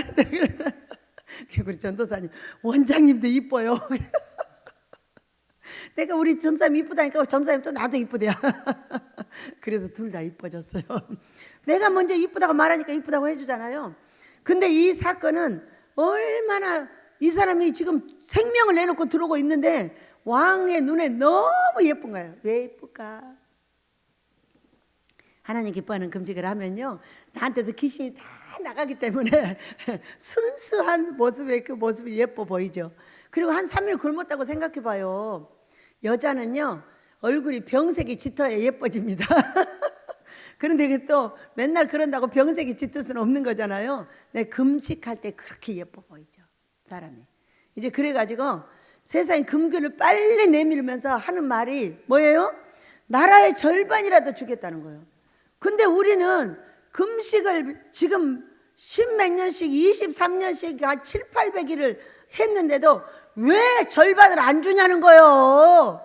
S1: 우리 전도사님 원장님도 이뻐요. 내가 우리 전도사님 이쁘다니까 전도사님 또 나도 이쁘대요. 그래서 둘 다 이뻐졌어요. 내가 먼저 이쁘다고 말하니까 이쁘다고 해주잖아요. 근데 이 사건은 얼마나 이 사람이 지금 생명을 내놓고 들어오고 있는데 왕의 눈에 너무 예쁜 거예요. 왜 예쁠까? 하나님 기뻐하는 금식을 하면요, 나한테서 귀신이 다 나가기 때문에 순수한 모습에 그 모습이 예뻐 보이죠. 그리고 한 3일 굶었다고 생각해 봐요. 여자는요 얼굴이 병색이 짙어야 예뻐집니다. 그런데 이게 또 맨날 그런다고 병색이 짙을 수는 없는 거잖아요. 네, 금식할 때 그렇게 예뻐 보이죠, 사람이. 이제 그래가지고 세상에 금규를 빨리 내밀면서 하는 말이 뭐예요? 나라의 절반이라도 주겠다는 거예요. 근데 우리는 금식을 지금 10몇 년씩 23년씩 한 7, 800일을 했는데도 왜 절반을 안 주냐는 거예요.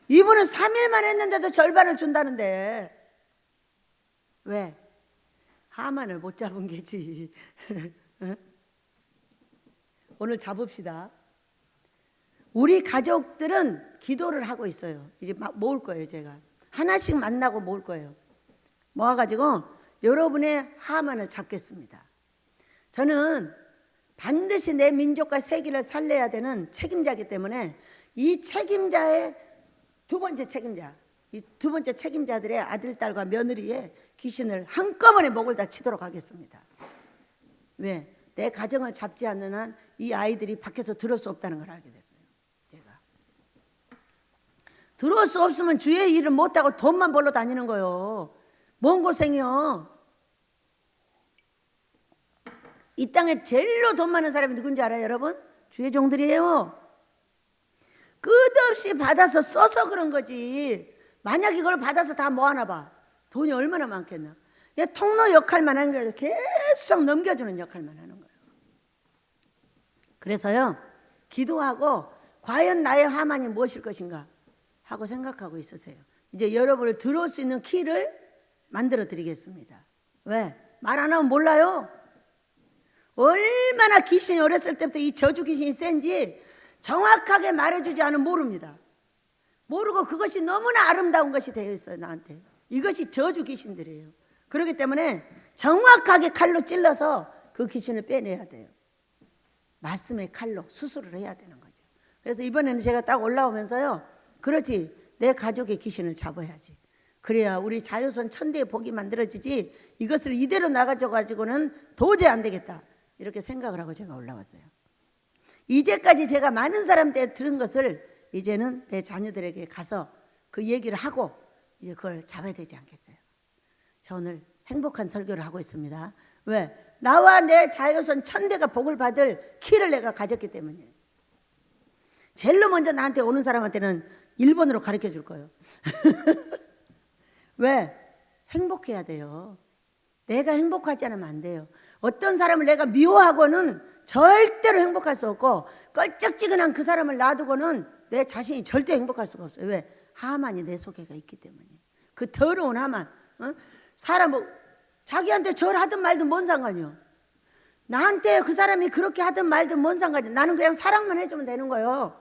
S1: 이분은 3일만 했는데도 절반을 준다는데 왜? 하만을 못 잡은 게지. 오늘 잡읍시다. 우리 가족들은 기도를 하고 있어요. 이제 막 모을 거예요. 제가 하나씩 만나고 모을 거예요. 모아가지고 여러분의 하만을 잡겠습니다. 저는 반드시 내 민족과 세계를 살려야 되는 책임자이기 때문에 이 책임자의 두 번째 책임자, 이 두 번째 책임자들의 아들, 딸과 며느리의 귀신을 한꺼번에 목을 다 치도록 하겠습니다. 왜? 내 가정을 잡지 않는 한 이 아이들이 밖에서 들을 수 없다는 걸 알게 됐어요. 제가 들어올 수 없으면 주의 일을 못하고 돈만 벌러 다니는 거예요. 뭔 고생이요. 이 땅에 제일로 돈 많은 사람이 누군지 알아요, 여러분? 주의 종들이에요. 끝없이 받아서 써서 그런 거지. 만약 이걸 받아서 다 모아놔 봐. 돈이 얼마나 많겠나. 그냥 통로 역할만 하는 거예요. 계속 넘겨주는 역할만 하는 거예요. 그래서요, 기도하고 과연 나의 하만이 무엇일 것인가 하고 생각하고 있으세요. 이제 여러분을 들어올 수 있는 키를 만들어 드리겠습니다. 왜? 말 안 하면 몰라요. 얼마나 귀신이 어렸을 때부터 이 저주 귀신이 센지 정확하게 말해주지 않으면 모릅니다. 모르고 그것이 너무나 아름다운 것이 되어 있어요, 나한테. 이것이 저주 귀신들이에요. 그렇기 때문에 정확하게 칼로 찔러서 그 귀신을 빼내야 돼요. 말씀의 칼로 수술을 해야 되는 거죠. 그래서 이번에는 제가 딱 올라오면서요, 그렇지, 내 가족의 귀신을 잡아야지. 그래야 우리 자유선 천대의 복이 만들어지지, 이것을 이대로 나가져가지고는 도저히 안 되겠다, 이렇게 생각을 하고 제가 올라왔어요. 이제까지 제가 많은 사람한테 들은 것을 이제는 내 자녀들에게 가서 그 얘기를 하고 이제 그걸 잡아야 되지 않겠어요. 저 오늘 행복한 설교를 하고 있습니다. 왜? 나와 내 자유선 천대가 복을 받을 키를 내가 가졌기 때문이에요. 제일로 먼저 나한테 오는 사람한테는 일본어로 가르쳐 줄 거예요. 왜? 행복해야 돼요. 내가 행복하지 않으면 안 돼요. 어떤 사람을 내가 미워하고는 절대로 행복할 수 없고, 껄쩍지근한 그 사람을 놔두고는 내 자신이 절대 행복할 수가 없어요. 왜? 하만이 내 속에가 있기 때문이에요. 그 더러운 하만. 사람 뭐 자기한테 절하든 말든 뭔 상관이요. 나한테 그 사람이 그렇게 하든 말든 뭔 상관이요. 나는 그냥 사랑만 해주면 되는 거예요.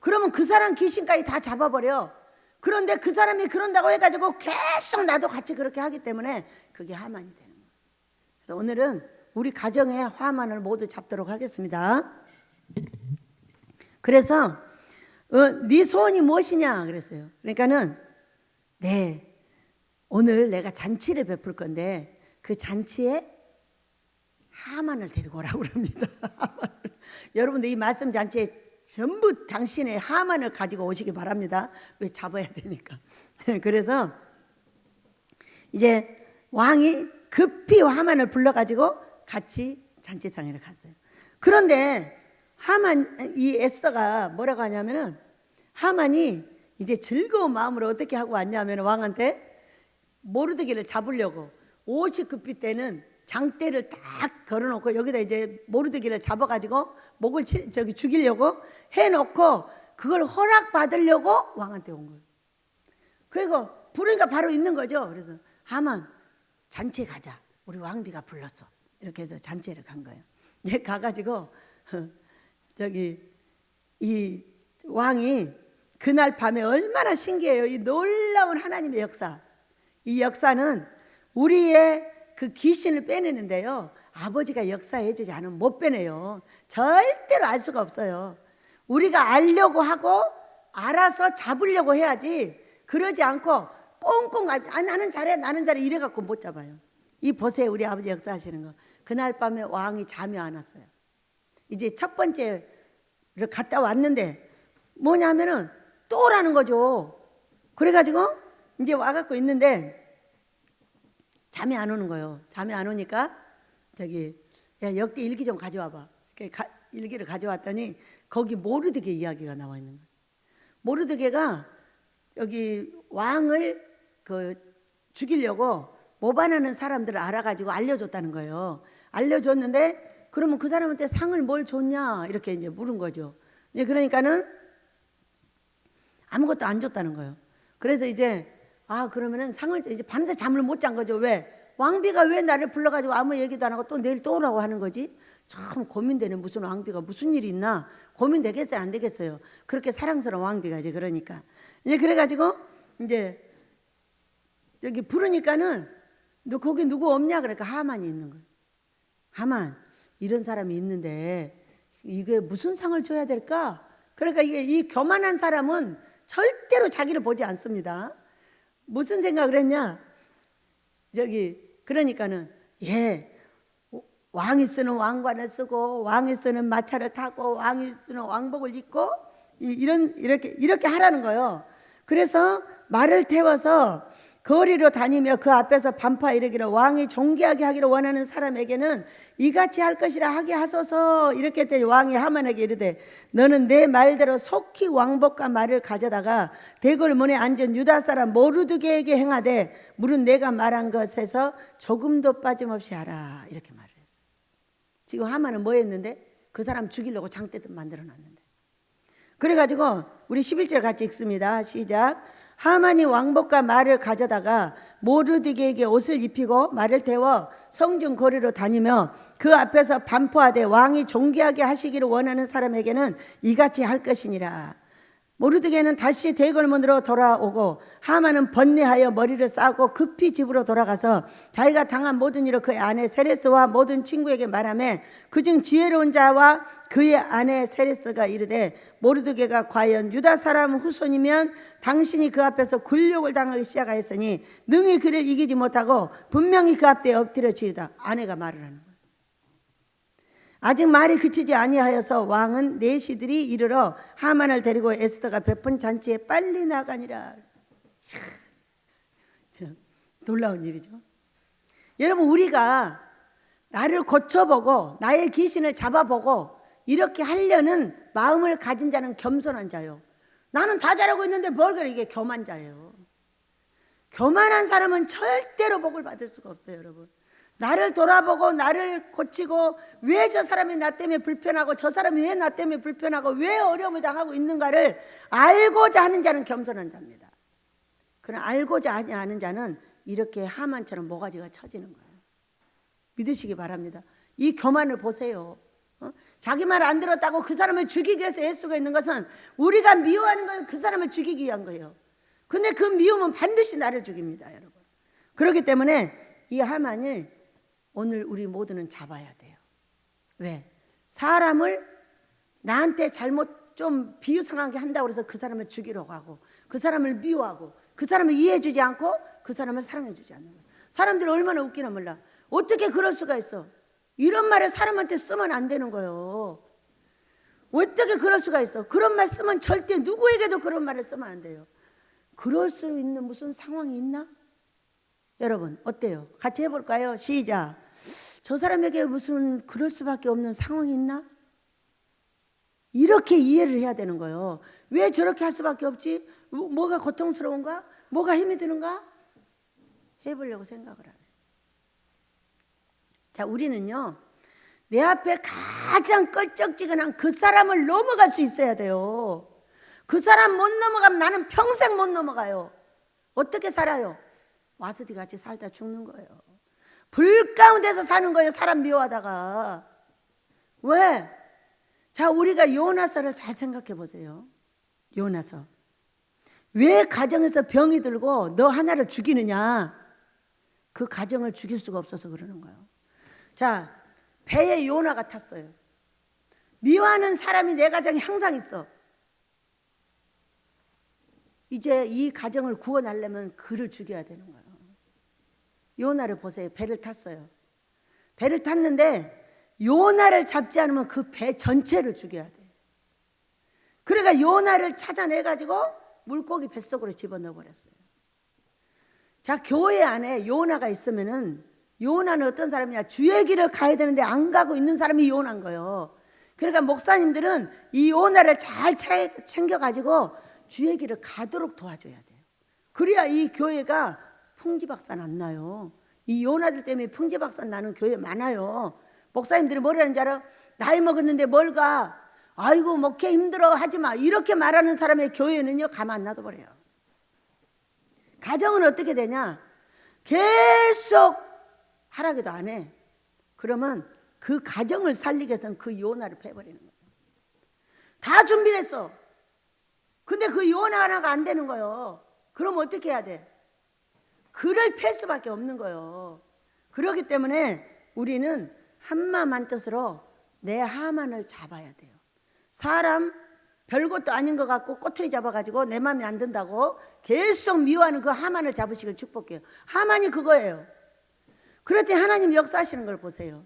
S1: 그러면 그 사람 귀신까지 다 잡아버려. 그런데 그 사람이 그런다고 해가지고 계속 나도 같이 그렇게 하기 때문에 그게 하만이 되는 거예요. 그래서 오늘은 우리 가정의 하만을 모두 잡도록 하겠습니다. 그래서 네 소원이 무엇이냐 그랬어요. 그러니까는 네, 오늘 내가 잔치를 베풀 건데 그 잔치에 하만을 데리고 오라고 그럽니다. 여러분들 이 말씀 잔치에 전부 당신의 하만을 가지고 오시기 바랍니다. 왜? 잡아야 되니까. 그래서 이제 왕이 급히 하만을 불러가지고 같이 잔치상에를 갔어요. 그런데 하만, 이 에스더가 뭐라고 하냐면은, 하만이 이제 즐거운 마음으로 어떻게 하고 왔냐면 왕한테 모르드게를 잡으려고 옷이 급히 때는 장대를 딱 걸어놓고 여기다 이제 모르드게를 잡아가지고 목을 죽이려고 해놓고 그걸 허락받으려고 왕한테 온 거예요. 그리고 부르니까 바로 있는 거죠. 그래서 하만, 잔치에 가자. 우리 왕비가 불렀어. 이렇게 해서 잔치를 간 거예요. 얘 가가지고 이 왕이 그날 밤에 얼마나 신기해요. 이 놀라운 하나님의 역사. 이 역사는 우리의 그 귀신을 빼내는데요, 아버지가 역사해 주지 않으면 못 빼내요. 절대로 알 수가 없어요. 우리가 알려고 하고 알아서 잡으려고 해야지, 그러지 않고 꽁꽁 나는 잘해 이래 갖고 못 잡아요. 이 보세요, 우리 아버지 역사하시는 거. 그날 밤에 왕이 잠이 안 왔어요. 이제 첫 번째를 갔다 왔는데 뭐냐면은 또 오라는 거죠. 그래가지고 이제 와갖고 있는데 잠이 안 오는 거예요. 잠이 안 오니까 저기 야 역대 일기 좀 가져와봐. 일기를 가져왔더니 거기 모르드게 이야기가 나와 있는 거예요. 모르드게가 여기 왕을 죽이려고 모반하는 사람들을 알아가지고 알려줬다는 거예요. 알려줬는데 그러면 그 사람한테 상을 뭘 줬냐 이렇게 이제 물은 거죠. 이제 그러니까는 아무것도 안 줬다는 거예요. 그래서 이제 그러면은 상을 이제 밤새 잠을 못 잔 거죠. 왜? 왕비가 왜 나를 불러가지고 아무 얘기도 안 하고 또 내일 또 오라고 하는 거지? 참 고민되네. 무슨 왕비가 무슨 일이 있나? 고민되겠어요? 안 되겠어요? 그렇게 사랑스러운 왕비가 이제 그러니까. 이제 그래가지고 이제 여기 부르니까는 너 거기 누구 없냐? 그러니까 하만이 있는 거예요. 하만, 이런 사람이 있는데 이게 무슨 상을 줘야 될까? 그러니까 이 교만한 사람은 절대로 자기를 보지 않습니다. 무슨 생각을 했냐? 그러니까는 왕이 쓰는 왕관을 쓰고 왕이 쓰는 마차를 타고 왕이 쓰는 왕복을 입고 이렇게 하라는 거예요. 그래서 말을 태워서 거리로 다니며 그 앞에서 반파 이르기를 왕이 존귀하게 하기를 원하는 사람에게는 이같이 할 것이라 하게 하소서. 이렇게 했더니 왕이 하만에게 이르되 너는 내 말대로 속히 왕복과 말을 가져다가 대궐 문에 앉은 유다 사람 모르드게에게 행하되 물은 내가 말한 것에서 조금도 빠짐없이 하라. 이렇게 말을 했어요. 지금 하만은 뭐 했는데? 그 사람 죽이려고 장대도 만들어 놨는데. 그래가지고 우리 11절 같이 읽습니다. 시작. 하만이 왕복과 말을 가져다가 모르드게에게 옷을 입히고 말을 태워 성중 거리로 다니며 그 앞에서 반포하되 왕이 존귀하게 하시기를 원하는 사람에게는 이같이 할 것이니라. 모르드게는 다시 대궐문으로 돌아오고 하만은 번뇌하여 머리를 싸고 급히 집으로 돌아가서 자기가 당한 모든 일을 그의 아내 세레스와 모든 친구에게 말하며 그중 지혜로운 자와 그의 아내 세레스가 이르되 모르드게가 과연 유다 사람 후손이면 당신이 그 앞에서 굴욕을 당하기 시작하였으니 능히 그를 이기지 못하고 분명히 그 앞에 엎드려지이다. 아내가 말을 하는 거예요. 아직 말이 그치지 아니하여서 왕은 내시들이 이르러 하만을 데리고 에스더가 베푼 잔치에 빨리 나가니라. 놀라운 일이죠. 여러분, 우리가 나를 고쳐보고 나의 귀신을 잡아보고 이렇게 하려는 마음을 가진 자는 겸손한 자요. 나는 다 잘하고 있는데 뭘 그래. 이게 교만 자예요. 교만한 사람은 절대로 복을 받을 수가 없어요. 여러분, 나를 돌아보고 나를 고치고 왜 저 사람이 나 때문에 불편하고 저 사람이 왜 나 때문에 불편하고 왜 어려움을 당하고 있는가를 알고자 하는 자는 겸손한 자입니다. 그러나 알고자 하는 자는 이렇게 하만처럼 모가지가 처지는 거예요. 믿으시기 바랍니다. 이 교만을 보세요. 자기 말 안 들었다고 그 사람을 죽이기 위해서 애쓰고 있는 것은 우리가 미워하는 건 그 사람을 죽이기 위한 거예요. 근데 그 미움은 반드시 나를 죽입니다, 여러분. 그렇기 때문에 이 하만을 오늘 우리 모두는 잡아야 돼요. 왜? 사람을 나한테 잘못 좀 비유상하게 한다고 해서 그 사람을 죽이려고 하고 그 사람을 미워하고 그 사람을 이해해주지 않고 그 사람을 사랑해주지 않는 거예요. 사람들이 얼마나 웃기나 몰라. 어떻게 그럴 수가 있어? 이런 말을 사람한테 쓰면 안 되는 거예요. 어떻게 그럴 수가 있어? 그런 말 쓰면 절대 누구에게도 그런 말을 쓰면 안 돼요. 그럴 수 있는 무슨 상황이 있나? 여러분 어때요? 같이 해볼까요? 시작. 저 사람에게 무슨 그럴 수밖에 없는 상황이 있나? 이렇게 이해를 해야 되는 거예요. 왜 저렇게 할 수밖에 없지? 뭐가 고통스러운가? 뭐가 힘이 드는가? 해보려고 생각을 안 해요. 자, 우리는요 내 앞에 가장 껄쩍지근한 그 사람을 넘어갈 수 있어야 돼요. 그 사람 못 넘어가면 나는 평생 못 넘어가요. 어떻게 살아요? 와스디 같이 살다 죽는 거예요. 불 가운데서 사는 거예요. 사람 미워하다가. 왜? 자, 우리가 요나서를 잘 생각해 보세요. 요나서. 왜 가정에서 병이 들고 너 하나를 죽이느냐? 그 가정을 죽일 수가 없어서 그러는 거예요. 자, 배에 요나가 탔어요. 미워하는 사람이 내 가정에 항상 있어. 이제 이 가정을 구원하려면 그를 죽여야 되는 거예요. 요나를 보세요. 배를 탔어요. 배를 탔는데 요나를 잡지 않으면 그 배 전체를 죽여야 돼. 그러니까 요나를 찾아내가지고 물고기 뱃속으로 집어넣어 버렸어요. 자, 교회 안에 요나가 있으면은, 요나는 어떤 사람이냐, 주의 길을 가야 되는데 안 가고 있는 사람이 요나인 거예요. 그러니까 목사님들은 이 요나를 잘 챙겨가지고 주의 길을 가도록 도와줘야 돼요. 그래야 이 교회가 풍지박산 안 나요. 이 요나들 때문에 풍지박산 나는 교회 많아요. 목사님들이 뭐라는 줄 알아? 나이 먹었는데 뭘 가? 아이고 목회 힘들어 하지마, 이렇게 말하는 사람의 교회는요 가만 안 놔둬버려요. 가정은 어떻게 되냐? 계속 하라기도 안 해. 그러면 그 가정을 살리기 위해서는 그 요나를 패버리는 거예요. 다 준비됐어. 근데 그 요나 하나가 안 되는 거예요. 그럼 어떻게 해야 돼? 그를 팰 수밖에 없는 거예요. 그렇기 때문에 우리는 한마음 한뜻으로 내 하만을 잡아야 돼요. 사람 별것도 아닌 것 같고 꼬투리 잡아가지고 내 마음에 안 든다고 계속 미워하는 그 하만을 잡으시길 축복해요. 하만이 그거예요. 그럴 때 하나님 역사하시는 걸 보세요.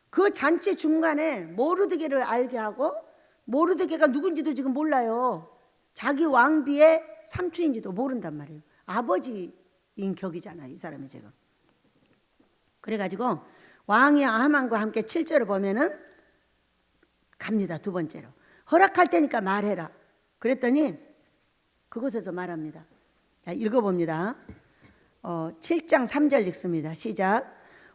S1: 그 잔치 중간에 모르드게를 알게 하고, 모르드게가 누군지도 지금 몰라요. 자기 왕비의 삼촌인지도 모른단 말이에요. 아버지인 격이잖아요, 이 사람이 지금. 그래가지고 왕이 하만과 함께 7절을 보면은 갑니다. 두 번째로 허락할 테니까 말해라. 그랬더니 그곳에서 말합니다. 자, 읽어봅니다. 7장 3절 읽습니다. 시작.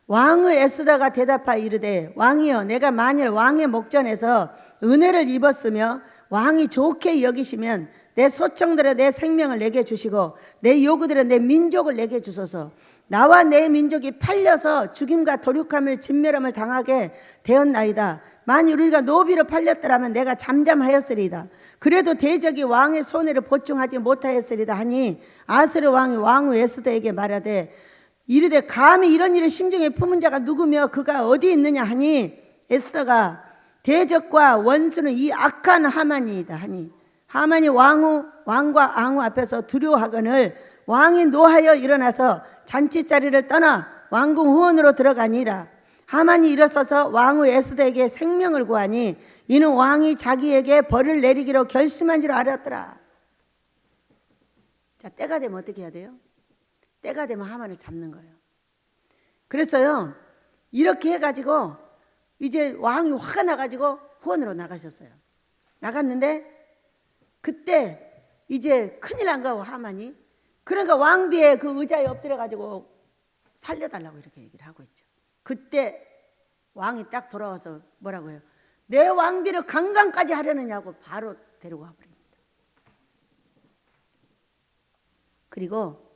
S1: 왕의 에스더가 대답하여 이르되 왕이여, 내가 만일 왕의 목전에서 은혜를 입었으며 왕이 좋게 여기시면 내 소청들의 내 생명을 내게 주시고 내 요구들의 내 민족을 내게 주소서. 나와 내 민족이 팔려서 죽임과 도륙함을 진멸함을 당하게 되었나이다. 만일 우리가 노비로 팔렸더라면 내가 잠잠하였으리다. 그래도 대적이 왕의 손해를 보충하지 못하였으리다 하니 아수르 왕이 왕후 에스더에게 말하되 이르되 감히 이런 일을 심중에 품은 자가 누구며 그가 어디 있느냐 하니 에스더가 대적과 원수는 이 악한 하만이다 하니 하만이 왕과 앙후 앞에서 두려워하거늘 왕이 노하여 일어나서 잔치자리를 떠나 왕궁 후원으로 들어가니라. 하만이 일어서서 왕후 에스더에게 생명을 구하니 이는 왕이 자기에게 벌을 내리기로 결심한 줄 알았더라. 자, 때가 되면 어떻게 해야 돼요? 때가 되면 하만을 잡는 거예요. 그래서요, 이렇게 해가지고 이제 왕이 화가 나가지고 후원으로 나가셨어요. 나갔는데 그때 이제 큰일 난 거고 하만이. 그러니까 왕비의 그 의자에 엎드려가지고 살려달라고 이렇게 얘기를 하고 있죠. 그때 왕이 딱 돌아와서 뭐라고 해요? 내 왕비를 강간까지 하려느냐고 바로 데리고 와버립니다. 그리고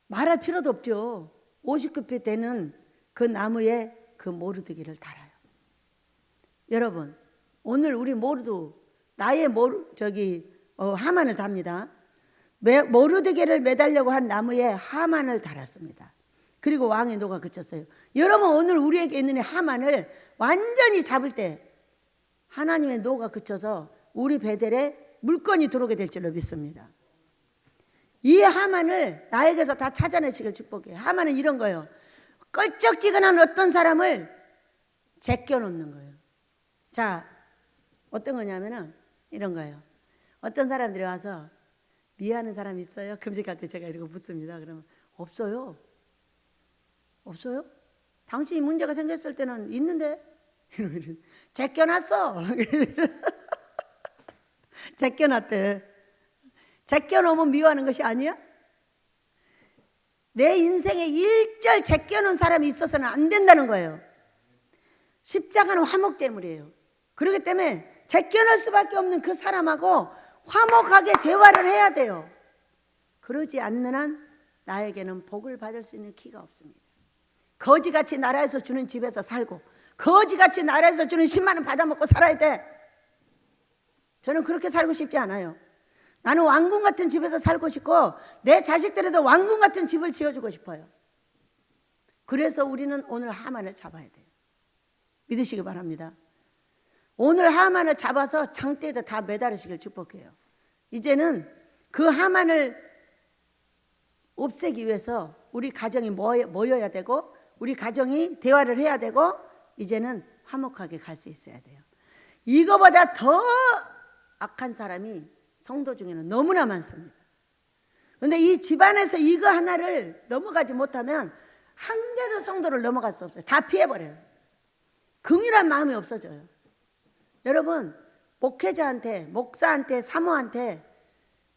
S1: 말할 필요도 없죠. 50급이 되는 그 나무에 그 모르드기를 달아요. 여러분, 오늘 우리 모두 나의 하만을 답니다. 모르드게를 매달려고 한 나무에 하만을 달았습니다. 그리고 왕의 노가 그쳤어요. 여러분, 오늘 우리에게 있는 하만을 완전히 잡을 때 하나님의 노가 그쳐서 우리 베델에 물건이 들어오게 될 줄로 믿습니다. 이 하만을 나에게서 다 찾아내시길 축복해요. 하만은 이런 거예요. 껄쩍지근한 어떤 사람을 제껴놓는 거예요. 자, 어떤 거냐면은 이런 거예요. 어떤 사람들이 와서 미워하는 사람 있어요? 금식할 때 제가 이러고 묻습니다. 그러면 없어요. 없어요? 당신이 문제가 생겼을 때는 있는데 제껴놨어. 제껴놨대. 제껴놓으면 미워하는 것이 아니야? 내 인생에 일절 제껴놓은 사람이 있어서는 안 된다는 거예요. 십자가는 화목제물이에요. 그렇기 때문에 제껴놓을 수밖에 없는 그 사람하고 화목하게 대화를 해야 돼요. 그러지 않는 한 나에게는 복을 받을 수 있는 기가 없습니다. 거지같이 나라에서 주는 집에서 살고 거지같이 나라에서 주는 10만 원 받아먹고 살아야 돼. 저는 그렇게 살고 싶지 않아요. 나는 왕궁 같은 집에서 살고 싶고 내 자식들에도 왕궁 같은 집을 지어주고 싶어요. 그래서 우리는 오늘 하만을 잡아야 돼요. 믿으시기 바랍니다. 오늘 하만을 잡아서 장대에다 다 매달으시길 축복해요. 이제는 그 하만을 없애기 위해서 우리 가정이 모여야 되고 우리 가정이 대화를 해야 되고 이제는 화목하게 갈 수 있어야 돼요. 이거보다 더 악한 사람이 성도 중에는 너무나 많습니다. 근데 이 집안에서 이거 하나를 넘어가지 못하면 한 개도 성도를 넘어갈 수 없어요. 다 피해버려요. 긍휼한 마음이 없어져요. 여러분, 목회자한테, 목사한테, 사모한테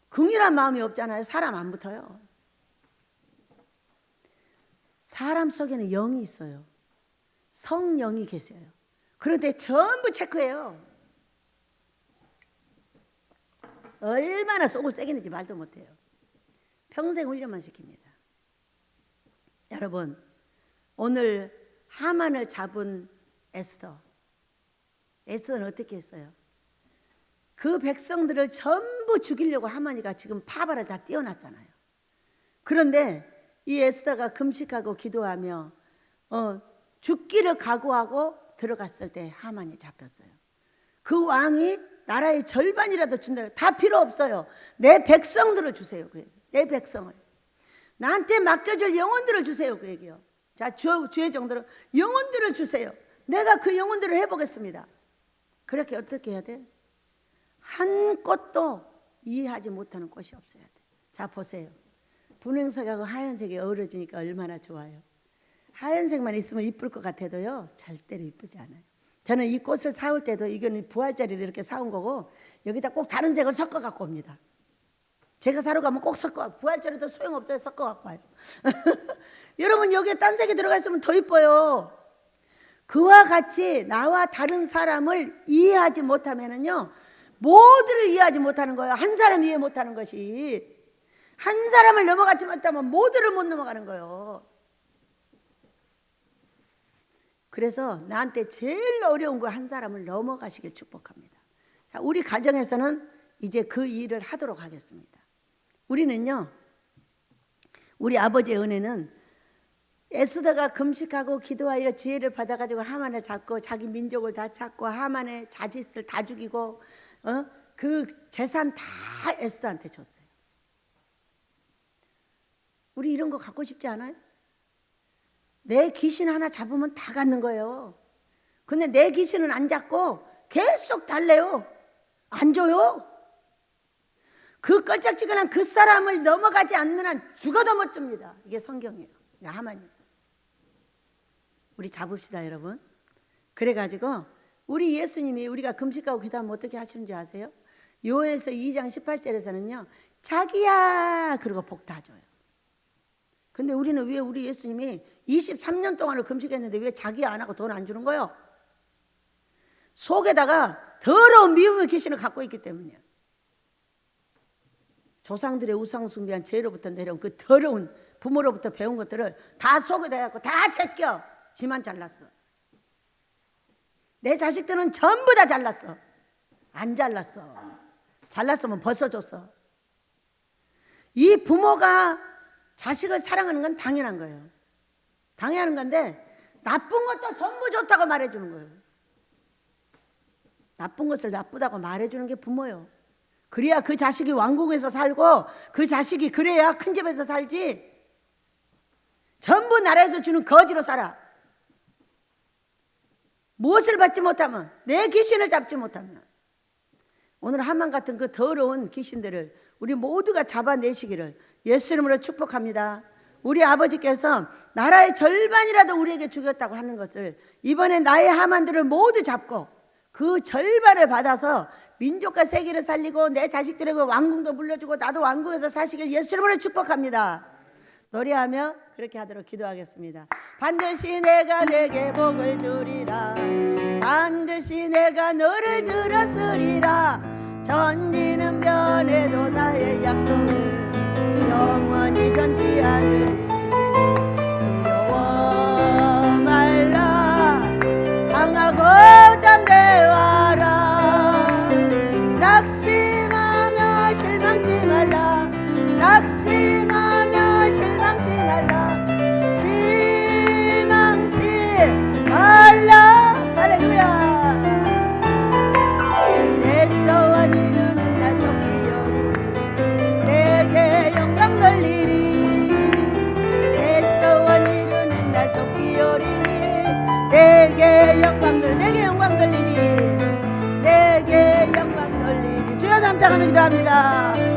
S1: 긍휼한 마음이 없잖아요. 사람 안 붙어요. 사람 속에는 영이 있어요. 성령이 계세요. 그런데 전부 체크해요. 얼마나 속을 새기는지 말도 못해요. 평생 훈련만 시킵니다. 여러분, 오늘 하만을 잡은 에스더는 어떻게 했어요? 그 백성들을 전부 죽이려고 하만이가 지금 파발을 다 띄워놨잖아요. 그런데 이 에스더가 금식하고 기도하며 죽기를 각오하고 들어갔을 때 하만이 잡혔어요. 그 왕이 나라의 절반이라도 준다. 다 필요 없어요. 내 백성들을 주세요. 그 얘기. 내 백성을. 나한테 맡겨줄 영혼들을 주세요. 그 얘기요. 자, 주의 정도로 영혼들을 주세요. 내가 그 영혼들을 해보겠습니다. 그렇게 어떻게 해야 돼? 한 꽃도 이해하지 못하는 꽃이 없어야 돼. 자, 보세요. 분홍색하고 하얀색이 어우러지니까 얼마나 좋아요. 하얀색만 있으면 이쁠 것 같아도요, 절대로 이쁘지 않아요. 저는 이 꽃을 사올 때도 이거는 부활자리를 이렇게 사온 거고 여기다 꼭 다른 색을 섞어 갖고 옵니다. 제가 사러 가면 꼭 섞어. 부활자리도 소용없어요. 섞어 갖고 와요. 여러분, 여기에 딴 색이 들어가 있으면 더 이뻐요. 그와 같이 나와 다른 사람을 이해하지 못하면은요, 모두를 이해하지 못하는 거예요. 한 사람 이해 못하는 것이. 한 사람을 넘어가지 못하면 모두를 못 넘어가는 거예요. 그래서 나한테 제일 어려운 거 한 사람을 넘어가시길 축복합니다. 자, 우리 가정에서는 이제 그 일을 하도록 하겠습니다. 우리는요, 우리 아버지의 은혜는 에스더가 금식하고 기도하여 지혜를 받아가지고 하만을 잡고 자기 민족을 다 찾고 하만의 자식들 다 죽이고 그 재산 다 에스더한테 줬어요. 우리 이런 거 갖고 싶지 않아요? 내 귀신 하나 잡으면 다 갖는 거예요. 근데 내 귀신은 안 잡고 계속 달래요. 안 줘요. 그 껄쩍지근한 그 사람을 넘어가지 않는 한 죽어도 못 줍니다. 이게 성경이에요. 하만이. 우리 잡읍시다, 여러분. 그래가지고 우리 예수님이 우리가 금식하고 기도하면 어떻게 하시는지 아세요? 요엘서 2장 18절에서는요, 자기야 그러고 복 다 줘요. 근데 우리는 왜 우리 예수님이 23년 동안을 금식했는데 왜 자기야 안 하고 돈 안 주는 거예요? 속에다가 더러운 미움의 귀신을 갖고 있기 때문이에요. 조상들의 우상 숭배한 죄로부터 내려온 그 더러운 부모로부터 배운 것들을 다 속에다 갖고 다 제껴. 지만 잘났어. 내 자식들은 전부 다 잘났어. 안 잘났어. 잘났으면 벗어줬어. 이 부모가 자식을 사랑하는 건 당연한 거예요. 당연한 건데 나쁜 것도 전부 좋다고 말해주는 거예요. 나쁜 것을 나쁘다고 말해주는 게 부모예요. 그래야 그 자식이 왕궁에서 살고 그 자식이 그래야 큰 집에서 살지. 전부 나라에서 주는 거지로 살아. 무엇을 받지 못하면, 내 귀신을 잡지 못하면, 오늘 하만 같은 그 더러운 귀신들을 우리 모두가 잡아내시기를 예수 이름으로 축복합니다. 우리 아버지께서 나라의 절반이라도 우리에게 주겠다고 하는 것을 이번에 나의 하만들을 모두 잡고 그 절반을 받아서 민족과 세계를 살리고 내 자식들에게 왕궁도 물려주고 나도 왕궁에서 사시길 예수 이름으로 축복합니다. 노래하며 그렇게 하도록 기도하겠습니다. 반드시 내가 내게 복을 주리라. 반드시 내가 너를 들었으리라. 전지는 변해도 나의 약속은 영원히 변치 않으리. 두려워 말라. 강하고 담대하라. 낙심하며 실망치 말라. 낙심하며 실망치 말라. 실망치 말라. 할렐루야. 내 소원 이루는 날 속기오리. 내게 영광 돌리리. 내 소원 이루는 날 속기오리. 내게 영광 돌리리. 내게 영광 돌리리. 내게 영광 돌리리. 주여 감사하며 기도합니다.